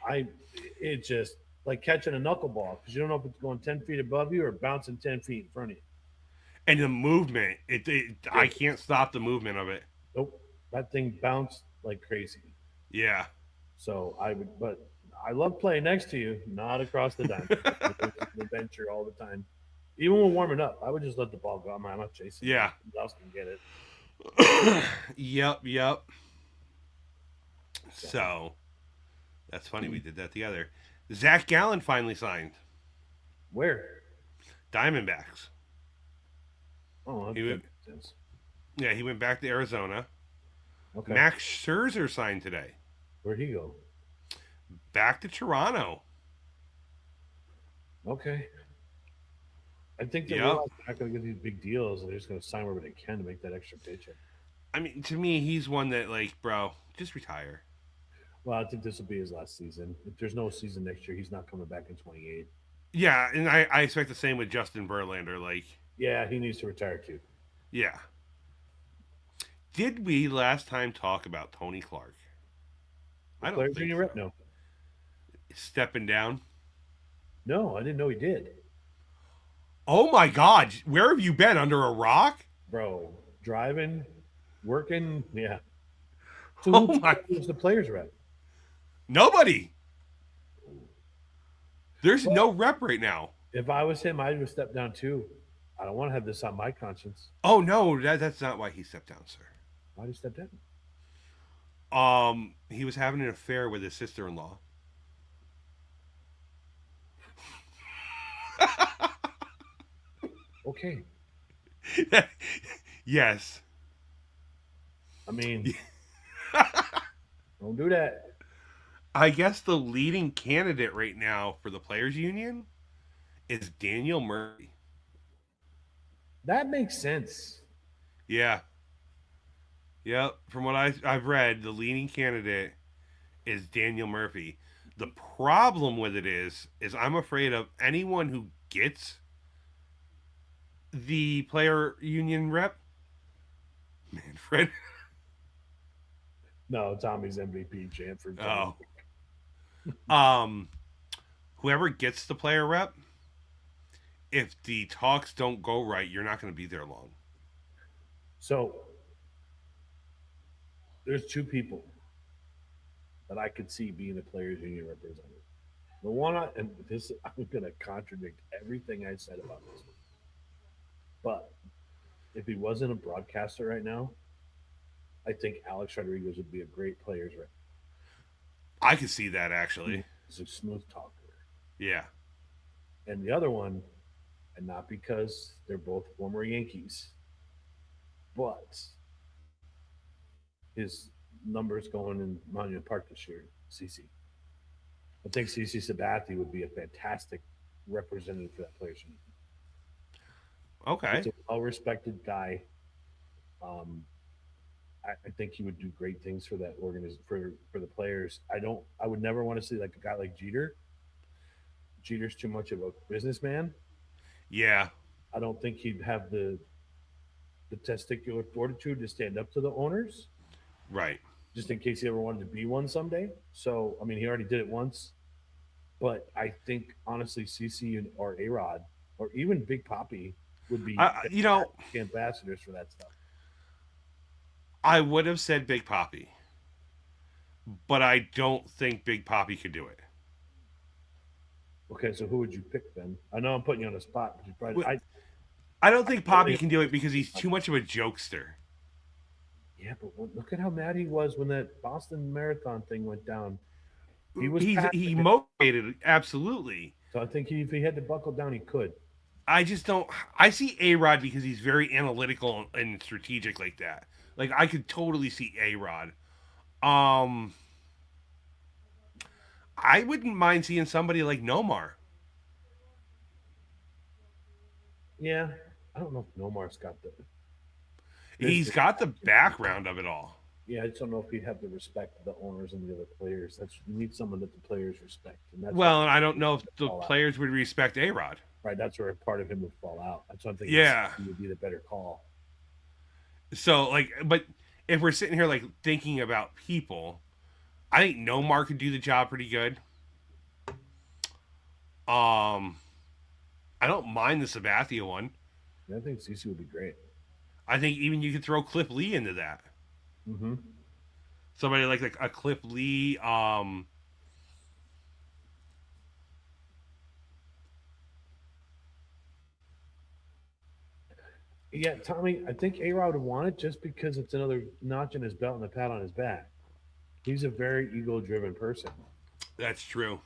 I it just like catching a knuckleball because you don't know if it's going 10 feet above you or bouncing 10 feet in front of you. And the movement, I can't stop the movement of it. Nope, that thing bounced like crazy. Yeah. So I would, but I love playing next to you, not across the diamond. The adventure all the time. Even when warming up, I would just let the ball go. I'm not chasing. Yeah. Who else can get it? Yep. So that's funny we did that together. Zach Gallen finally signed. Where? Diamondbacks. Oh, that's He good. went, yeah, he went back to Arizona. Okay. Max Scherzer signed today. Where'd he go? Back to Toronto. Okay. I think they Yep. realize they're not going to get these big deals, and they're just going to sign wherever they can to make that extra paycheck. I mean, to me, he's one that like, bro, just retire. Well, I think this will be his last season. If there's no season next year, he's not coming back in 28. Yeah, and I expect the same with Justin Verlander. Like, Yeah, he needs to retire too. yeah. Did we last time talk about Tony Clark? I don't Player think junior so. rep? No. Stepping down. No, I didn't know he did. Oh my God, where have you been? Under a rock? Bro, driving, working, yeah. So Oh my, who's the players rep? nobody. There's Well, no rep right now. if I was him, I would step down too. I don't want to have this on my conscience. Oh no, that's not why he stepped down, sir. Why did he step down? He was having an affair with his sister-in-law. Okay. Yes. I mean, don't do that. I guess the leading candidate right now for the players union is Daniel Murphy. That makes sense. Yeah. Yep. From what I've read, the leading candidate is Daniel Murphy. The problem with it is I'm afraid of anyone who gets the player union rep. Manfred. No, Tommy's MVP chant for Tommy. Oh. Whoever gets the player rep, if the talks don't go right, you're not going to be there long. So there's two people that I could see being the players union representative. The one, and this, I'm going to contradict everything I said about this one. But if he wasn't a broadcaster right now, I think Alex Rodriguez would be a great players rep. I could see that actually. He's a smooth talker. Yeah. And the other one, and not because they're both former Yankees, but his numbers going in Monument Park this year, CC. I think CC Sabathia would be a fantastic representative for that players union. Okay. He's a well-respected guy. I think he would do great things for that organization for the players. I would never want to see like a guy like Jeter. Jeter's too much of a businessman. Yeah. I don't think he'd have the testicular fortitude to stand up to the owners, Right. just in case he ever wanted to be one someday. So I mean, he already did it once. But I think honestly, CC or A Rod or even Big Poppy would be ambassadors for that stuff. I would have said Big Poppy, but I don't think Big Poppy could do it. Okay, so who would you pick then? I know I'm putting you on the spot, but you probably I don't think Poppy can do it because he's too much of a jokester. Yeah, but look at how mad he was when that Boston Marathon thing went down. He motivated absolutely. So I think if he had to buckle down, he could. I just don't. I see A Rod because he's very analytical and strategic like that. Like I could totally see A Rod. I wouldn't mind seeing somebody like Nomar. Yeah, I don't know if Nomar's got the. He's got the background of it all. Yeah, I just don't know if he'd have the respect of the owners and the other players. You need someone that the players respect. And I don't know if the players would respect A Rod. Right, that's where part of him would fall out. That's one thing. Yeah, he would be the better call. So but if we're sitting here like thinking about people, I think Nomar could do the job pretty good. I don't mind the Sabathia one. Yeah, I think CC would be great. I think even you could throw Cliff Lee into that. Mm-hmm. Somebody like a Cliff Lee. Yeah, Tommy, I think A-Rod would want it just because it's another notch in his belt and a pat on his back. He's a very ego-driven person. That's true.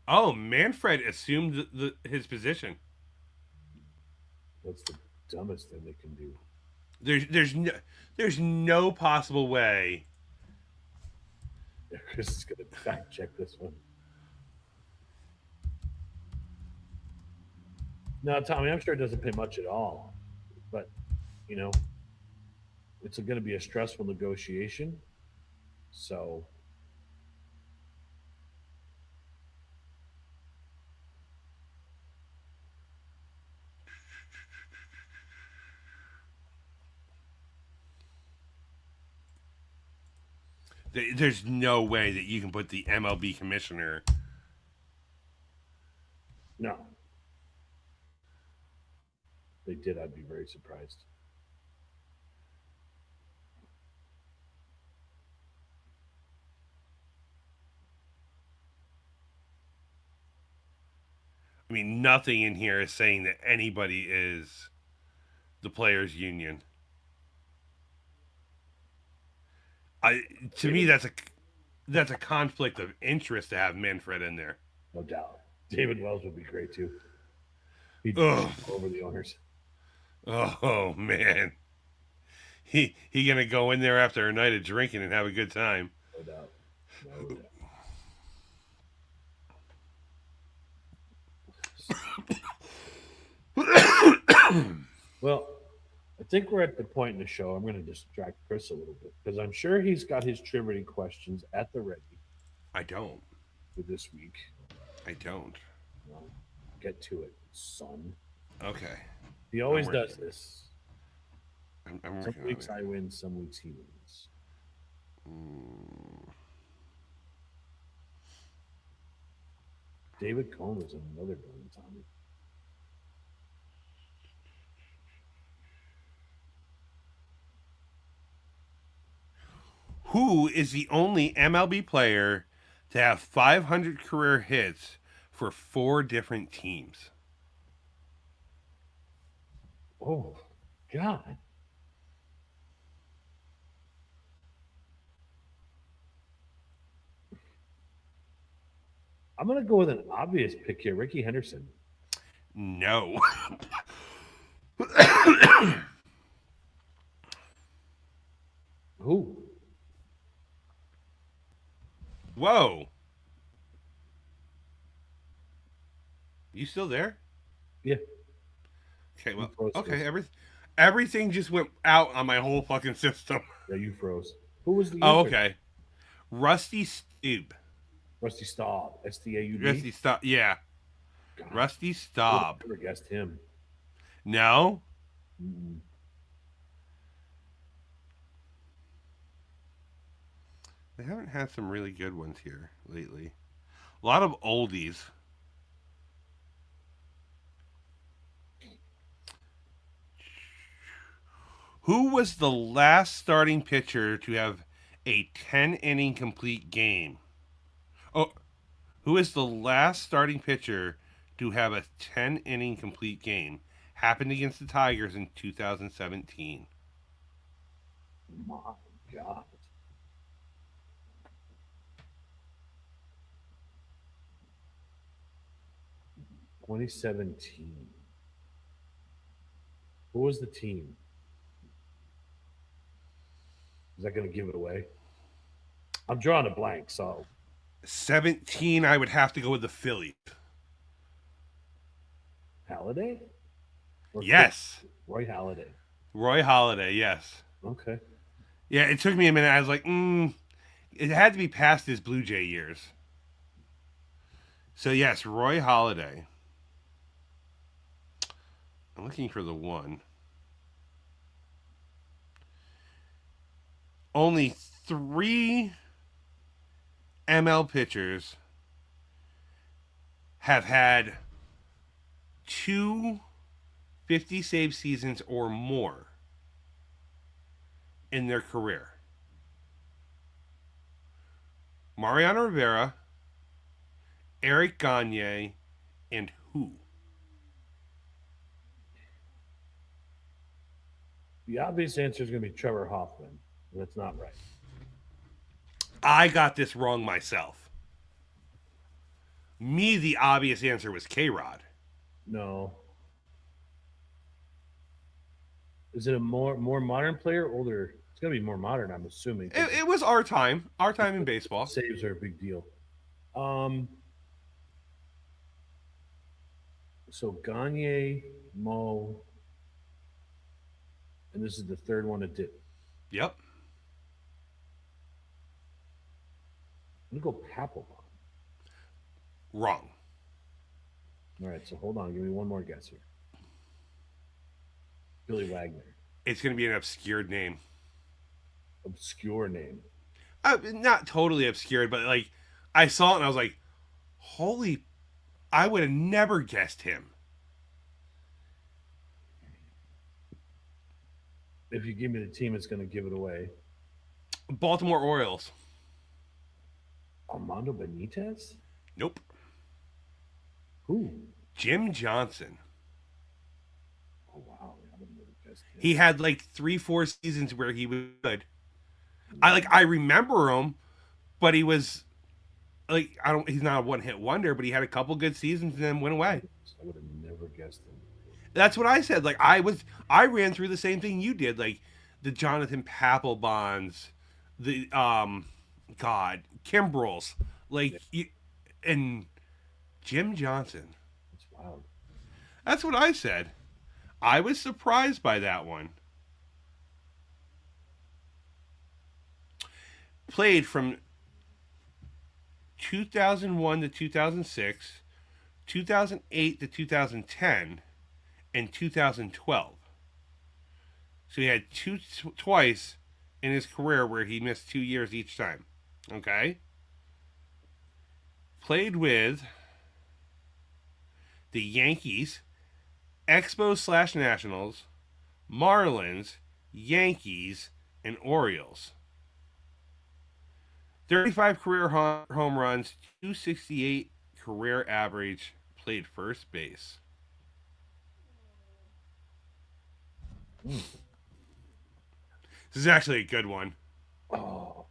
Oh, Manfred assumed his position. That's the dumbest thing they can do. There's no possible way. Chris is going to fact check this one. No, Tommy, I'm sure it doesn't pay much at all, but it's going to be a stressful negotiation. So. There's no way that you can put the MLB commissioner. No. They did, I'd be very surprised. I mean, nothing in here is saying that anybody is the players' union. To me, that's a conflict of interest to have Manfred in there. No doubt. David Wells would be great too. He'd Ugh. over the owners. Oh man, he gonna go in there after a night of drinking and have a good time. No doubt. No doubt. Well, I think we're at the point in the show. I'm going to distract Chris a little bit because I'm sure he's got his trivia questions at the ready I don't. for this week. I don't. Well, get to it, son. Okay. He always working. does this. I'm Some working weeks on I win, some weeks he wins. it. David Cohn was another villain, Tommy. Who is the only MLB player to have 500 career hits for 4 different teams? Oh, God. I'm going to go with an obvious pick here, Ricky Henderson. No. Who? Whoa. You still there? Yeah. Okay, well, froze, okay, froze. everything just went out on my whole fucking system. Yeah, you froze. Who was the Oh, answer? okay. Rusty Staub. Rusty Staub. S-T-A-U-B? Rusty Staub. Yeah. God, Rusty I would Staub. have never guessed him. No? Mm-mm. They haven't had some really good ones here lately. A lot of oldies. Who was the last starting pitcher to have a 10 inning complete game? Oh, who is the last starting pitcher to have a 10 inning complete game? Happened against the Tigers in 2017. My God. "2017. Who was the team? Is that going to give it away? I'm drawing a blank, so 17, I would have to go with the Phillies. Halladay? Or Yes. Roy Halladay. Roy Halladay, yes. Okay. Yeah, it took me a minute. I was like, it had to be past his Blue Jay years. So, yes, Roy Halladay. I'm looking for the one. Only 3 ML pitchers have had 2 50 save seasons or more in their career. Mariano Rivera, Eric Gagne, and who? The obvious answer is going to be Trevor Hoffman. That's not right. I got this wrong myself. The obvious answer was K-Rod. No. Is it a more modern player, older? It's going to be more modern, I'm assuming. It was our time in baseball. Saves are a big deal. So Gagne, Mo, and this is the third one that did. Yep. I'm gonna go Papelbon. Wrong. All right, so hold on, give me one more guess here. Billy Wagner, It's going to be an obscure name. obscure name. Not totally obscured, but like I saw it and I was like, holy, I would have never guessed him. If you give me the team, it's going to give it away. Baltimore Orioles. Armando Benitez? Nope. Who? Jim Johnson. Oh wow, I would have never guessed him. He had like 3-4 seasons where he was good. I remember him, but he was like I don't. He's not a one hit wonder, but he had a couple good seasons and then went away. I would have never guessed him. That's what I said. Like I ran through the same thing you did. Like the Jonathan Papelbons, the God Kimbrels, like and Jim Johnson. That's wild. That's what I said. I was surprised by that one. Played from 2001 to 2006, 2008 to 2010, and 2012. So he had twice in his career where he missed 2 years each time. Okay? Played with the Yankees, Expos / Nationals, Marlins, Yankees, and Orioles. 35 career home runs, 268 career average, played first base. This is actually a good one. Oh.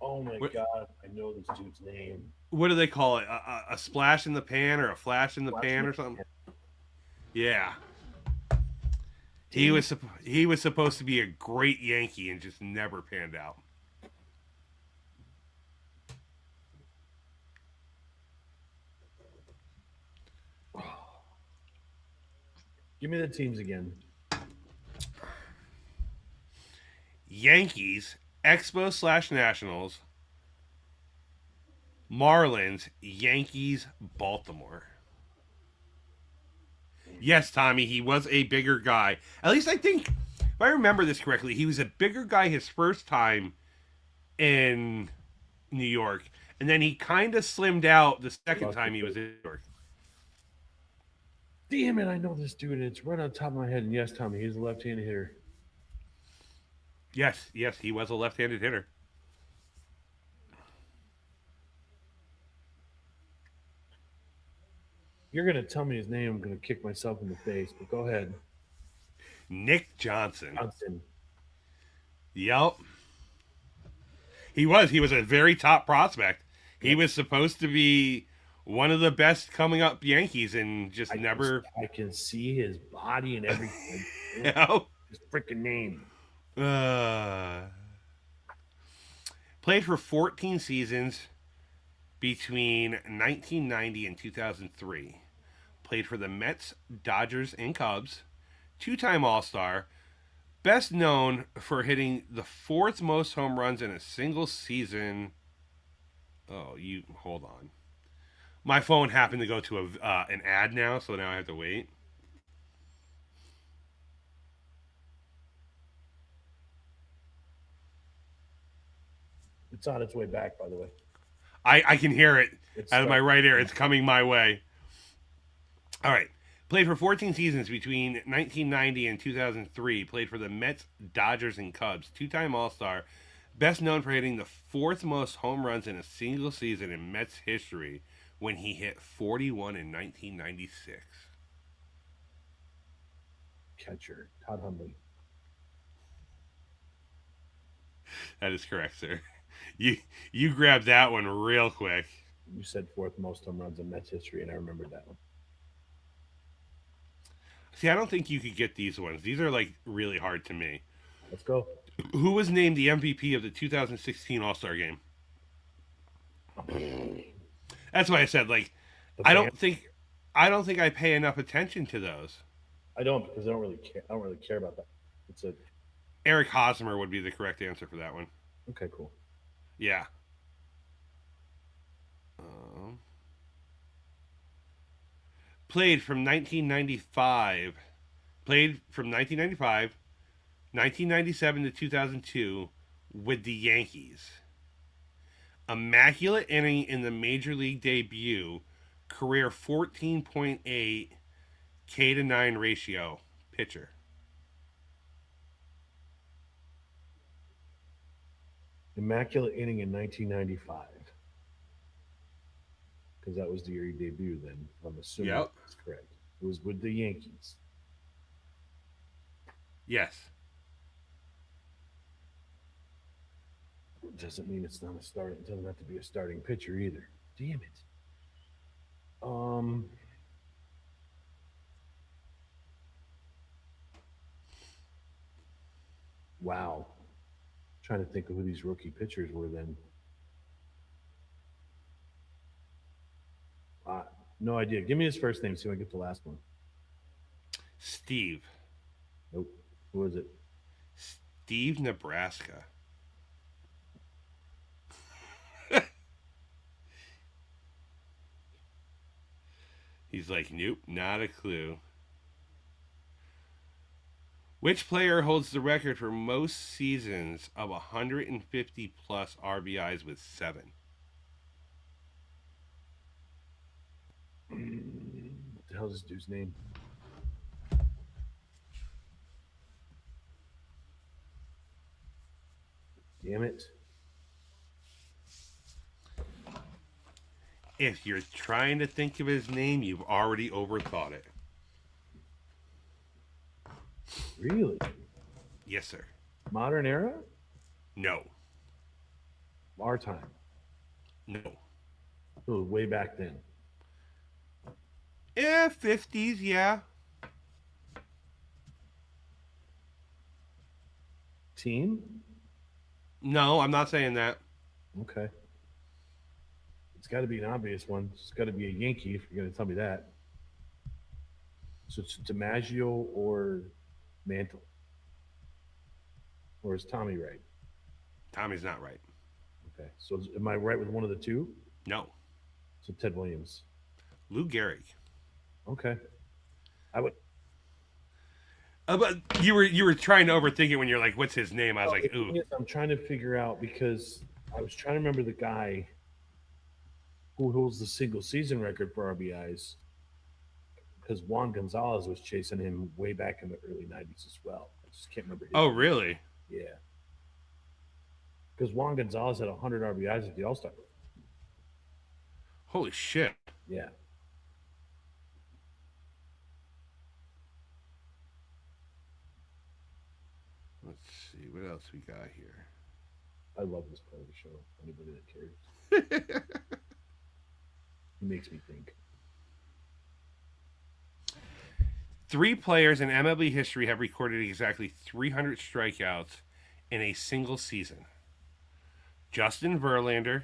Oh my God! I know this dude's name. What do they call it? A splash in the pan or a flash in the pan or something? Yeah. He was supposed to be a great Yankee and just never panned out. Give me the teams again. Yankees, Expos / Nationals, Marlins, Yankees, Baltimore. Yes, Tommy, he was a bigger guy. At least I think, if I remember this correctly, he was a bigger guy his first time in New York, and then he kind of slimmed out the second time he was in New York. Damn it, I know this dude. It's right on top of my head. And yes, Tommy, he's a left-handed hitter. Yes, he was a left-handed hitter. You're going to tell me his name. I'm going to kick myself in the face, but go ahead. Nick Johnson. Johnson. Yep. He was a very top prospect. He was supposed to be one of the best coming up Yankees and just never. I can see his body and everything. You know? His freaking name. Played for 14 seasons between 1990 and 2003. Played for the Mets, Dodgers, and Cubs. 2-time All-Star. Best known for hitting the 4th most home runs in a single season. Oh, you hold on. My phone happened to go to an ad now, so now I have to wait. It's on its way back, by the way. I can hear it out of my right ear. It's coming my way. All right. Played for 14 seasons between 1990 and 2003. Played for the Mets, Dodgers, and Cubs. 2-time All-Star. Best known for hitting the 4th most home runs in a single season in Mets history when he hit 41 in 1996. Catcher, Todd Hundley. That is correct, sir. You grabbed that one real quick. You said 4th most home runs in Mets history, and I remembered that one. See, I don't think you could get these ones. These are like really hard to me. Let's go. Who was named the MVP of the 2016 All-Star Game? That's why I said like I don't think I pay enough attention to those. I don't because I don't really care about that. It's a Eric Hosmer would be the correct answer for that one. Okay, cool. Yeah. Played from 1995 1997 to 2002 with the Yankees. Immaculate inning in the major league debut. Career 14.8 K to 9 ratio. Pitcher. Immaculate inning in 1995. Because that was the year he debuted then. I'm assuming Yep. that's correct. It was with the Yankees. Yes. Doesn't mean it's not a starting. It doesn't have to be a starting pitcher either. Damn it. Wow. Trying to think of who these rookie pitchers were then. No idea. Give me his first name. See if I get the last one. Steve. Nope. Who was it? Steve Nebraska. He's like, nope, not a clue. Which player holds the record for most seasons of 150 plus RBIs with 7? What the hell is this dude's name? Damn it. If you're trying to think of his name, you've already overthought it. Really? Yes, sir. Modern era? No. Our time. No. It was way back then. Yeah, 50s, yeah. Team? No, I'm not saying that. Okay. It's got to be an obvious one. It's got to be a Yankee if you're going to tell me that. So it's DiMaggio or Mantle. Or is Tommy right? Tommy's not right. Okay. So am I right with one of the two? No. So Ted Williams. Lou Gehrig. Okay. I would. But you were trying to overthink it when you're like, "What's his name?" I was like, "Ooh." I'm trying to figure out because I was trying to remember the guy who holds the single season record for RBIs. Because Juan Gonzalez was chasing him way back in the early '90s as well. I just can't remember. Oh, really? Yeah. Because Juan Gonzalez had 100 RBIs at the All Star. Holy shit! Yeah. Let's see what else we got here. I love this part of the show. Anybody that cares. He makes me think. 3 players in MLB history have recorded exactly 300 strikeouts in a single season. Justin Verlander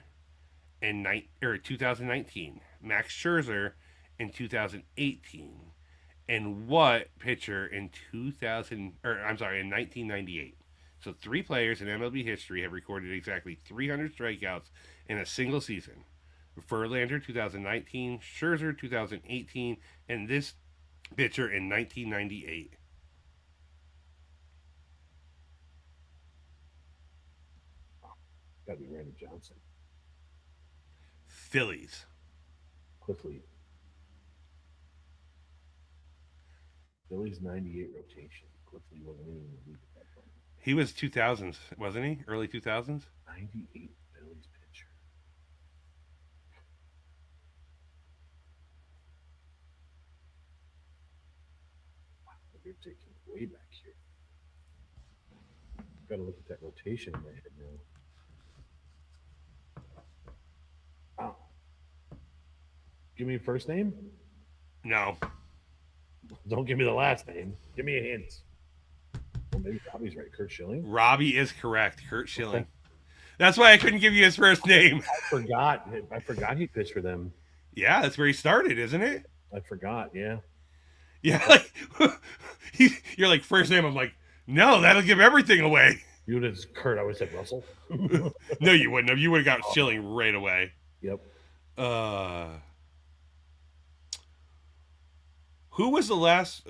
in 2019, Max Scherzer in 2018, and what pitcher in 1998. So 3 players in MLB history have recorded exactly 300 strikeouts in a single season. Verlander 2019, Scherzer 2018, and this pitcher in 1998. Got to be Randy Johnson. Phillies. Cliff Lee. Phillies 98 rotation. Cliff Lee wasn't even in the league at that point. He was 2000s, wasn't he? Early 2000s? 98 Phillies pitcher. Wow, you're taking it way back here. Got to look at that rotation in my head now. Wow. Give me your first name? No. Don't give me the last name. Give me a hint. Well, maybe Robbie's right. Kurt Schilling? Robbie is correct. Kurt Schilling. Okay. That's why I couldn't give you his first name. I forgot he pitched for them. Yeah, that's where he started, isn't it? I forgot, yeah. Yeah, like you're like, first name. I'm like, no, that'll give everything away. You would have Kurt. I would have said Russell. No, you wouldn't have. You would have got Schilling right away. Yep. Who was the last?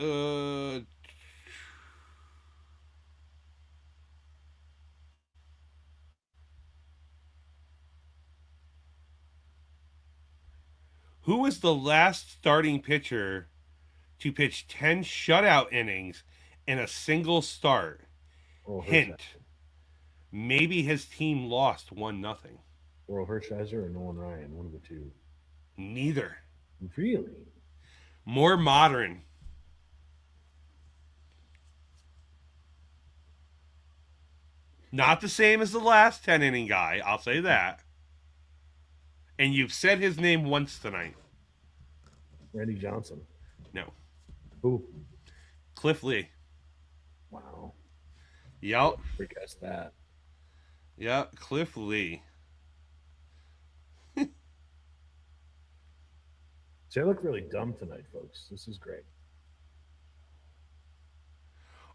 Who was the last starting pitcher to pitch 10 shutout innings in a single start? Oral Hint, Hershiser, maybe his team lost 1-0. Oral Hershiser or Nolan Ryan, one of the two. Neither. Really? More modern. Not the same as the last 10 inning guy, I'll say that. And you've said his name once tonight. Randy Johnson. No. Who? Cliff Lee. Wow. Yep. Freak us that. Yep. Cliff Lee. See, I look really dumb tonight, folks. This is great.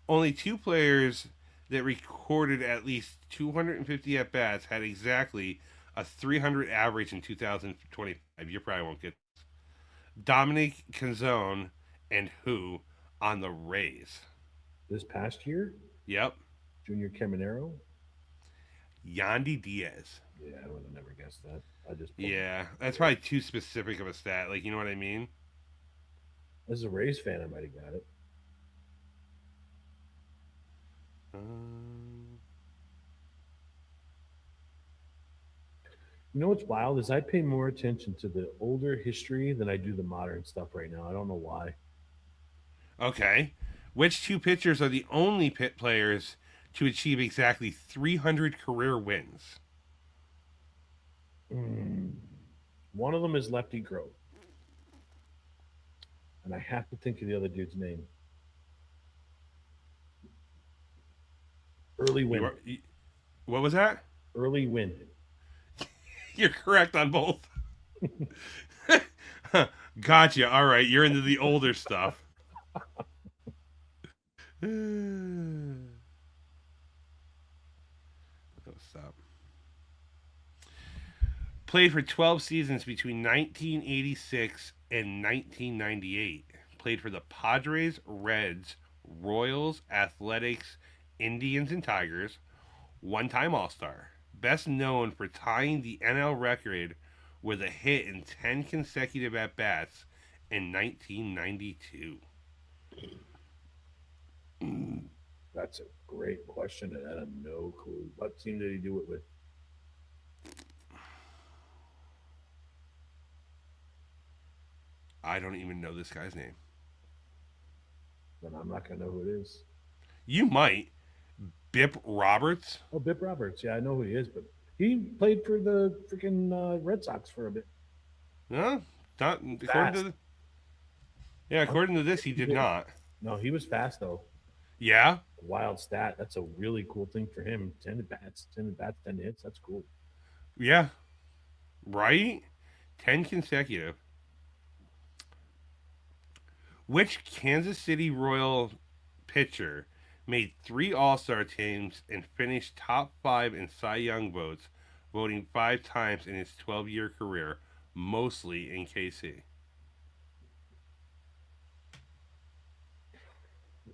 Only 2 players that recorded at least 250 at bats had exactly a 300 average in 2025. You probably won't get this. Dominic Canzone and who on the Rays? This past year, Yep. Junior Caminero. Yandy Diaz. Yeah, I would have never guessed that. I just Yeah, that's probably too specific of a stat. Like, you know what I mean? As a Rays fan, I might have got it. You know what's wild is I pay more attention to the older history than I do the modern stuff right now. I don't know why. Okay. Which 2 pitchers are the only pit players to achieve exactly 300 career wins? One of them is Lefty Grove. And I have to think of the other dude's name. Early Win. What was that? Early Win. You're correct on both. Gotcha. All right, you're into the older stuff. Stop. Played for 12 seasons between 1986 and 1998. Played for the Padres, Reds, Royals, Athletics, Indians, and Tigers. One-time All-Star. Best known for tying the NL record with a hit in 10 consecutive at-bats in 1992. That's a great question, and I have no clue. What team did he do it with? I don't even know this guy's name. Then I'm not going to know who it is. You might. Bip Roberts? Oh, Bip Roberts. Yeah, I know who he is, but he played for the freaking Red Sox for a bit. No, not according to. According to this, he did not. No, he was fast though. Yeah. Wild stat. That's a really cool thing for him. 10 at bats, 10 hits. That's cool. Yeah. Right? 10 consecutive. Which Kansas City Royal pitcher made 3 All-Star teams and finished top 5 in Cy Young votes, voting 5 times in his 12-year career, mostly in KC?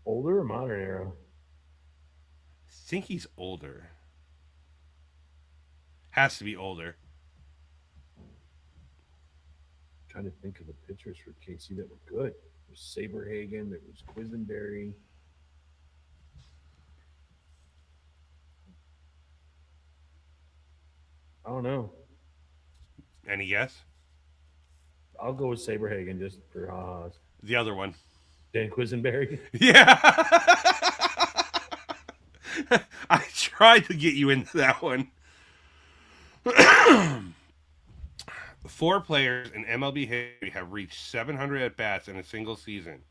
Older or modern era? I think he's older. Has to be older. I'm trying to think of the pitchers for KC that were good. There was Saberhagen. There was Quisenberry. I don't know. Any guess? I'll go with Saberhagen just for ha-has. The other one. Dan Quisenberry. Yeah. I tried to get you into that one. 4 players in MLB history have reached 700 at bats in a single season.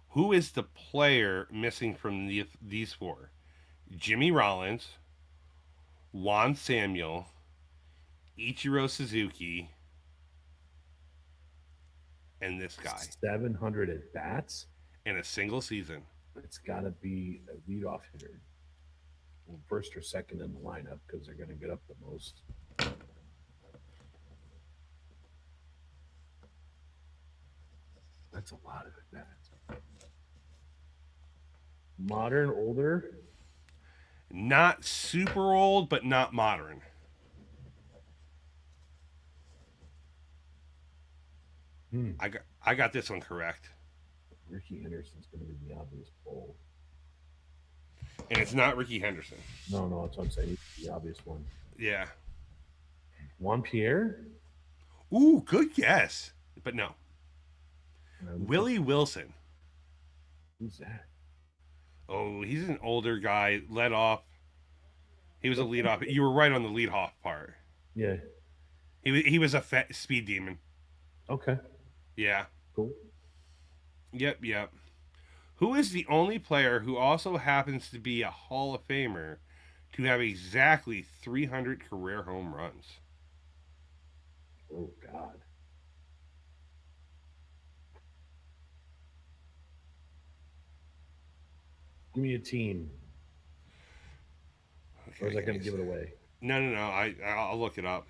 Who is the player missing from these 4? Jimmy Rollins, Juan Samuel, Ichiro Suzuki, and this guy 700 at bats in a single season. It's got to be a leadoff hitter, well, first or second in the lineup because they're going to get up the most. That's a lot of at bats. Modern, older. Not super old, but not modern. I got this one correct, Ricky Henderson's going to be the obvious bowl. and it's not Ricky Henderson. No, no, that's what I'm saying. The obvious one. Yeah. Juan Pierre? Ooh, good guess, but no. Um, Willie Wilson. Who's that? Oh, he's an older guy. Led off. He was a lead off. You were right on the lead off part. Yeah. He was a speed demon. Okay. Yeah. Cool. Yep. Who is the only player who also happens to be a Hall of Famer to have exactly 300 career home runs? Oh God. Give me a team. Or is that going to give it away? No. I'll look it up.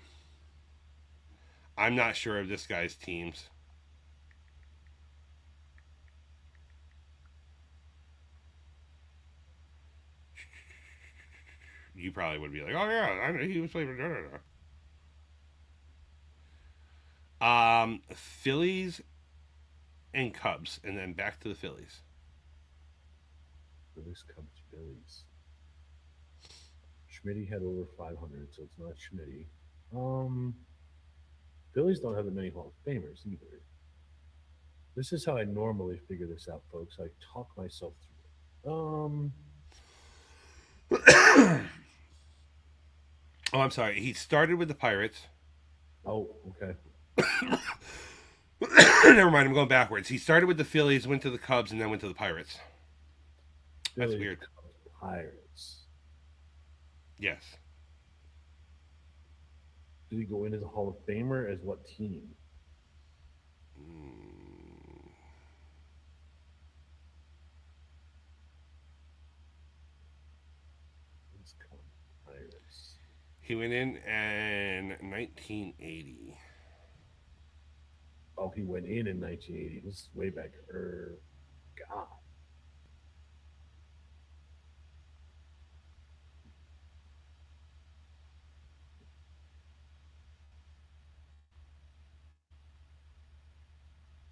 I'm not sure of this guy's teams. You probably would be like, oh yeah, I know he was playing for. Phillies and Cubs, and then back to the Phillies. Phillies, Cubs, Phillies. Schmitty had over 500, so it's not Schmitty. Phillies don't have that many Hall of Famers either. This is how I normally figure this out, folks. I talk myself through it. Oh, I'm sorry. He started with the Pirates. Oh, okay. Never mind. I'm going backwards. He started with the Phillies, went to the Cubs, and then went to the Pirates. That's Phillies, weird. Cubs, Pirates. Yes. Did he go into the Hall of Famer as what team? Pirates. He went in 1980. Oh, he went in 1980. This is way back. God.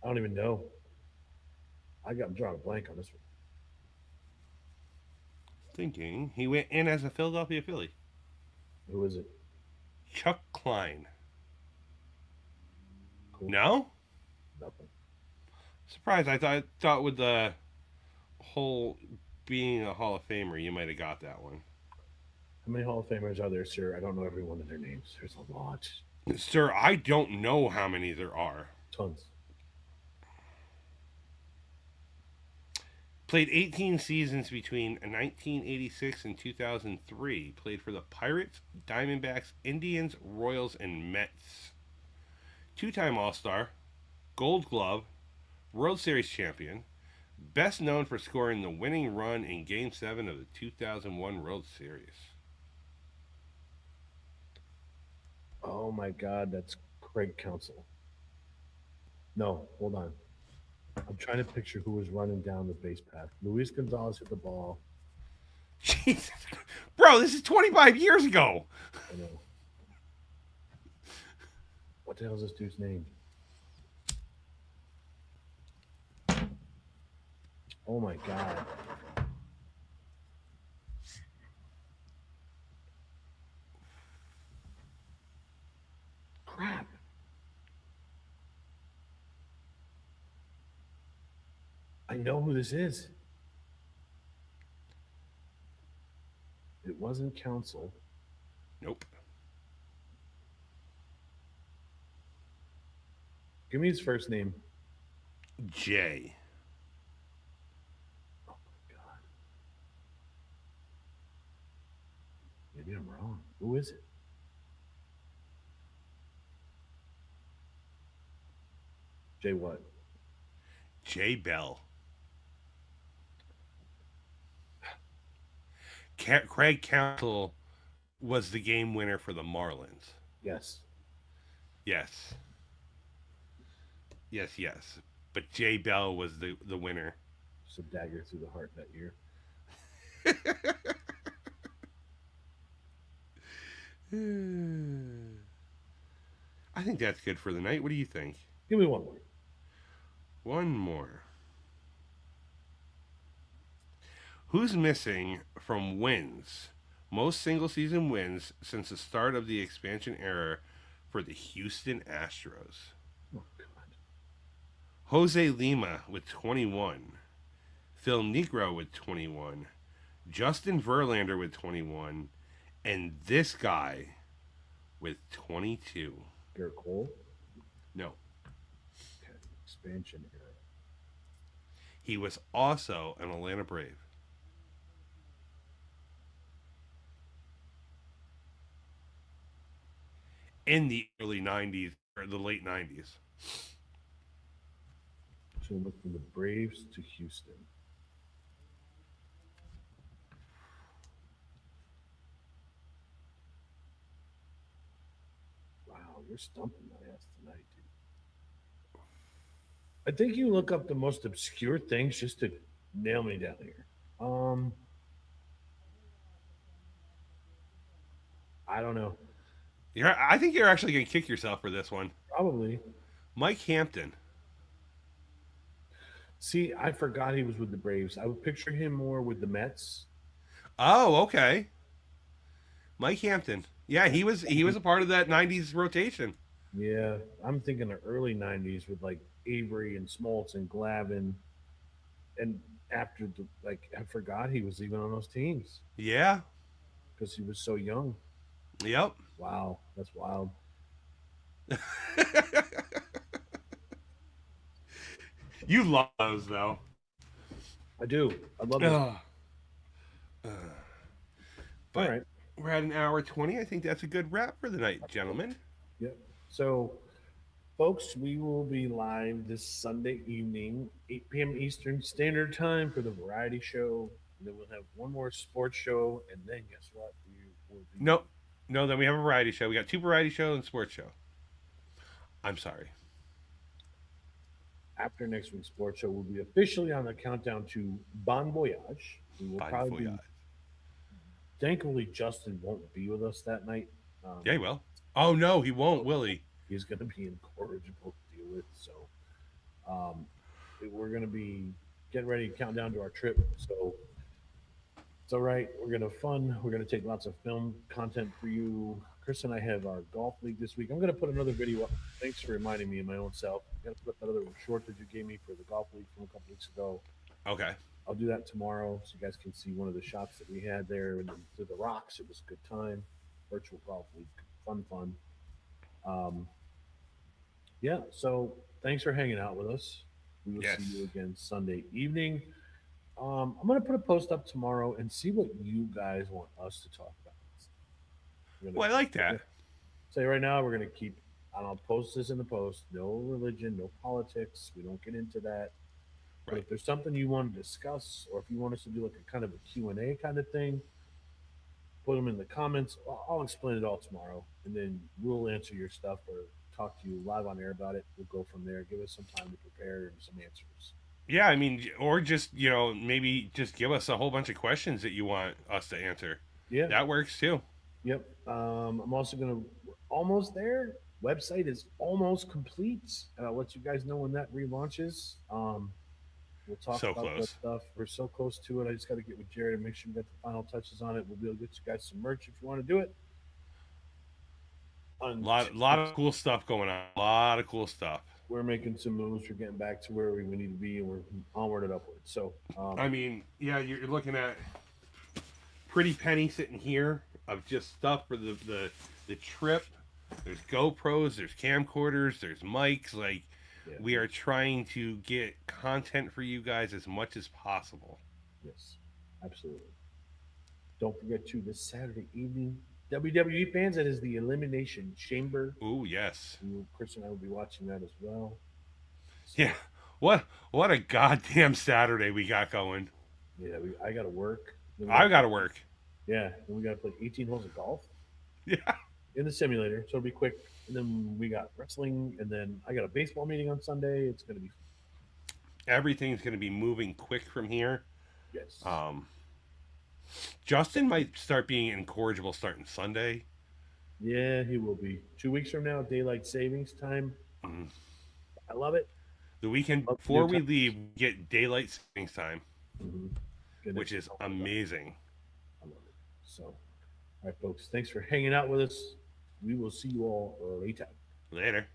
I don't even know. I'm drawing a blank on this one. Thinking. He went in as a Philadelphia Philly. Who is it? Chuck Klein. Cool. No? Nothing. Surprised. I thought with the whole being a Hall of Famer, you might have got that one. How many Hall of Famers are there, sir? I don't know every one of their names. There's a lot. Sir, I don't know how many there are. Tons. Played 18 seasons between 1986 and 2003. Played for the Pirates, Diamondbacks, Indians, Royals, and Mets. Two-time All-Star, Gold Glove, World Series champion, best known for scoring the winning run in Game 7 of the 2001 World Series. Oh my God, that's Craig Counsell. No, hold on. I'm trying to picture who was running down the base path. Luis Gonzalez hit the ball. Jesus. Bro, this is 25 years ago. I know. What the hell is this dude's name? Oh my God. Crap. I know who this is. It wasn't Counsell. Nope. Give me his first name. Jay. Oh my God. Maybe I'm wrong. Who is it? Jay what? Jay Bell. Craig Counsell was the game winner for the Marlins. Yes. Yes. But Jay Bell was the winner. Just a dagger through the heart that year. I think that's good for the night. What do you think? Give me one more. One more. Who's missing from wins? Most single season wins since the start of the expansion era for the Houston Astros. Oh God. Jose Lima with 21. Phil Negro with 21. Justin Verlander with 21. And this guy with 22. Garrett Cole. No, Okay. Expansion era. he was also an Atlanta Brave. In the early 90s or the late 90s. So look from the Braves to Houston. Wow, you're stumping my ass tonight, dude. I think you look up the most obscure things just to nail me down here. I don't know. I think you're actually going to kick yourself for this one. Probably. Mike Hampton. See, I forgot he was with the Braves. I would picture him more with the Mets. Oh, okay. Mike Hampton. Yeah, he was a part of that 90s rotation. Yeah, I'm thinking the early '90s with like Avery and Smoltz and Glavin, and after the like, I forgot he was even on those teams Yeah. because he was so young. Yep. Wow, that's wild. You love those though. I do. I love it. Ugh. All But right. we're at an hour 20. I think that's a good wrap for the night, gentlemen. Yep. So, folks, we will be live this Sunday evening, 8 p.m. Eastern Standard Time for the variety show. And then we'll have one more sports show, and then guess what? We will be No, no, then we have a variety show. We got two variety show and sports show. I'm sorry. after next week's sports show. We'll be officially on the countdown to Bon Voyage. We will Fine probably for be. ya. Thankfully, Justin won't be with us that night. Yeah, he will. Oh no, he won't, will he? He's going to be incorrigible to deal with. So um, we're going to be getting ready to count down to our trip. So it's all right. We're going to have fun. We're going to take lots of film content for you. Chris and I have our golf league this week. I'm going to put another video up. Thanks for reminding me of my own self. I'm going to put up that other short that you gave me for the golf league from a couple weeks ago. Okay. I'll do that tomorrow so you guys can see one of the shots that we had there and to the rocks. It was a good time. Virtual golf league. Fun. Um, yeah, so thanks for hanging out with us. We will Yes. see you again Sunday evening. I'm going to put a post up tomorrow and see what you guys want us to talk about. We're gonna Well, I like that. say right now, we're going to keep, I'll post this in the post. No religion, no politics. We don't get into that. But Right. if there's something you want to discuss, or if you want us to do like a kind of a Q&A kind of thing, put them in the comments. I'll explain it all tomorrow, and then we'll answer your stuff or talk to you live on air about it. We'll go from there. Give us some time to prepare and some answers. Yeah, I mean, or just maybe just give us a whole bunch of questions that you want us to answer. Yeah. That works too. Yep. I'm also gonna. We're almost there. Website is almost complete, and I'll let you guys know when that relaunches. We'll talk So about that close. stuff. We're so close to it. I just got to get with Jared and make sure we got the final touches on it. We'll be able to get you guys some merch if you want to do it. Lot of cool stuff going on. A lot of cool stuff. We're making some moves. We're getting back to where we need to be, and we're onward and upward. So, I mean, yeah, you're looking at pretty penny sitting here of just stuff for the trip. There's GoPros, there's camcorders, there's mics. Like, yeah, we are trying to get content for you guys as much as possible. yes, absolutely. Don't forget to this Saturday evening, WWE fans. That is the Elimination Chamber. Ooh, yes. Chris and I will be watching that as well. So, Yeah. What a goddamn Saturday we got going. yeah. I got to work. Then we I got to work. Yeah, and we got to play 18 holes of golf Yeah. in the simulator, so it'll be quick. And then we got wrestling, and then I got a baseball meeting on Sunday. It's going to be Everything's going to be moving quick from here. yes. Justin might start being incorrigible starting Sunday. Yeah, he will be 2 weeks from now. Daylight savings time. Mhm. I love it. The weekend Love before new we times. leave, we get daylight savings time, Goodness, which is amazing. I love it. So, all right, folks, thanks for hanging out with us. We will see you all later. Later.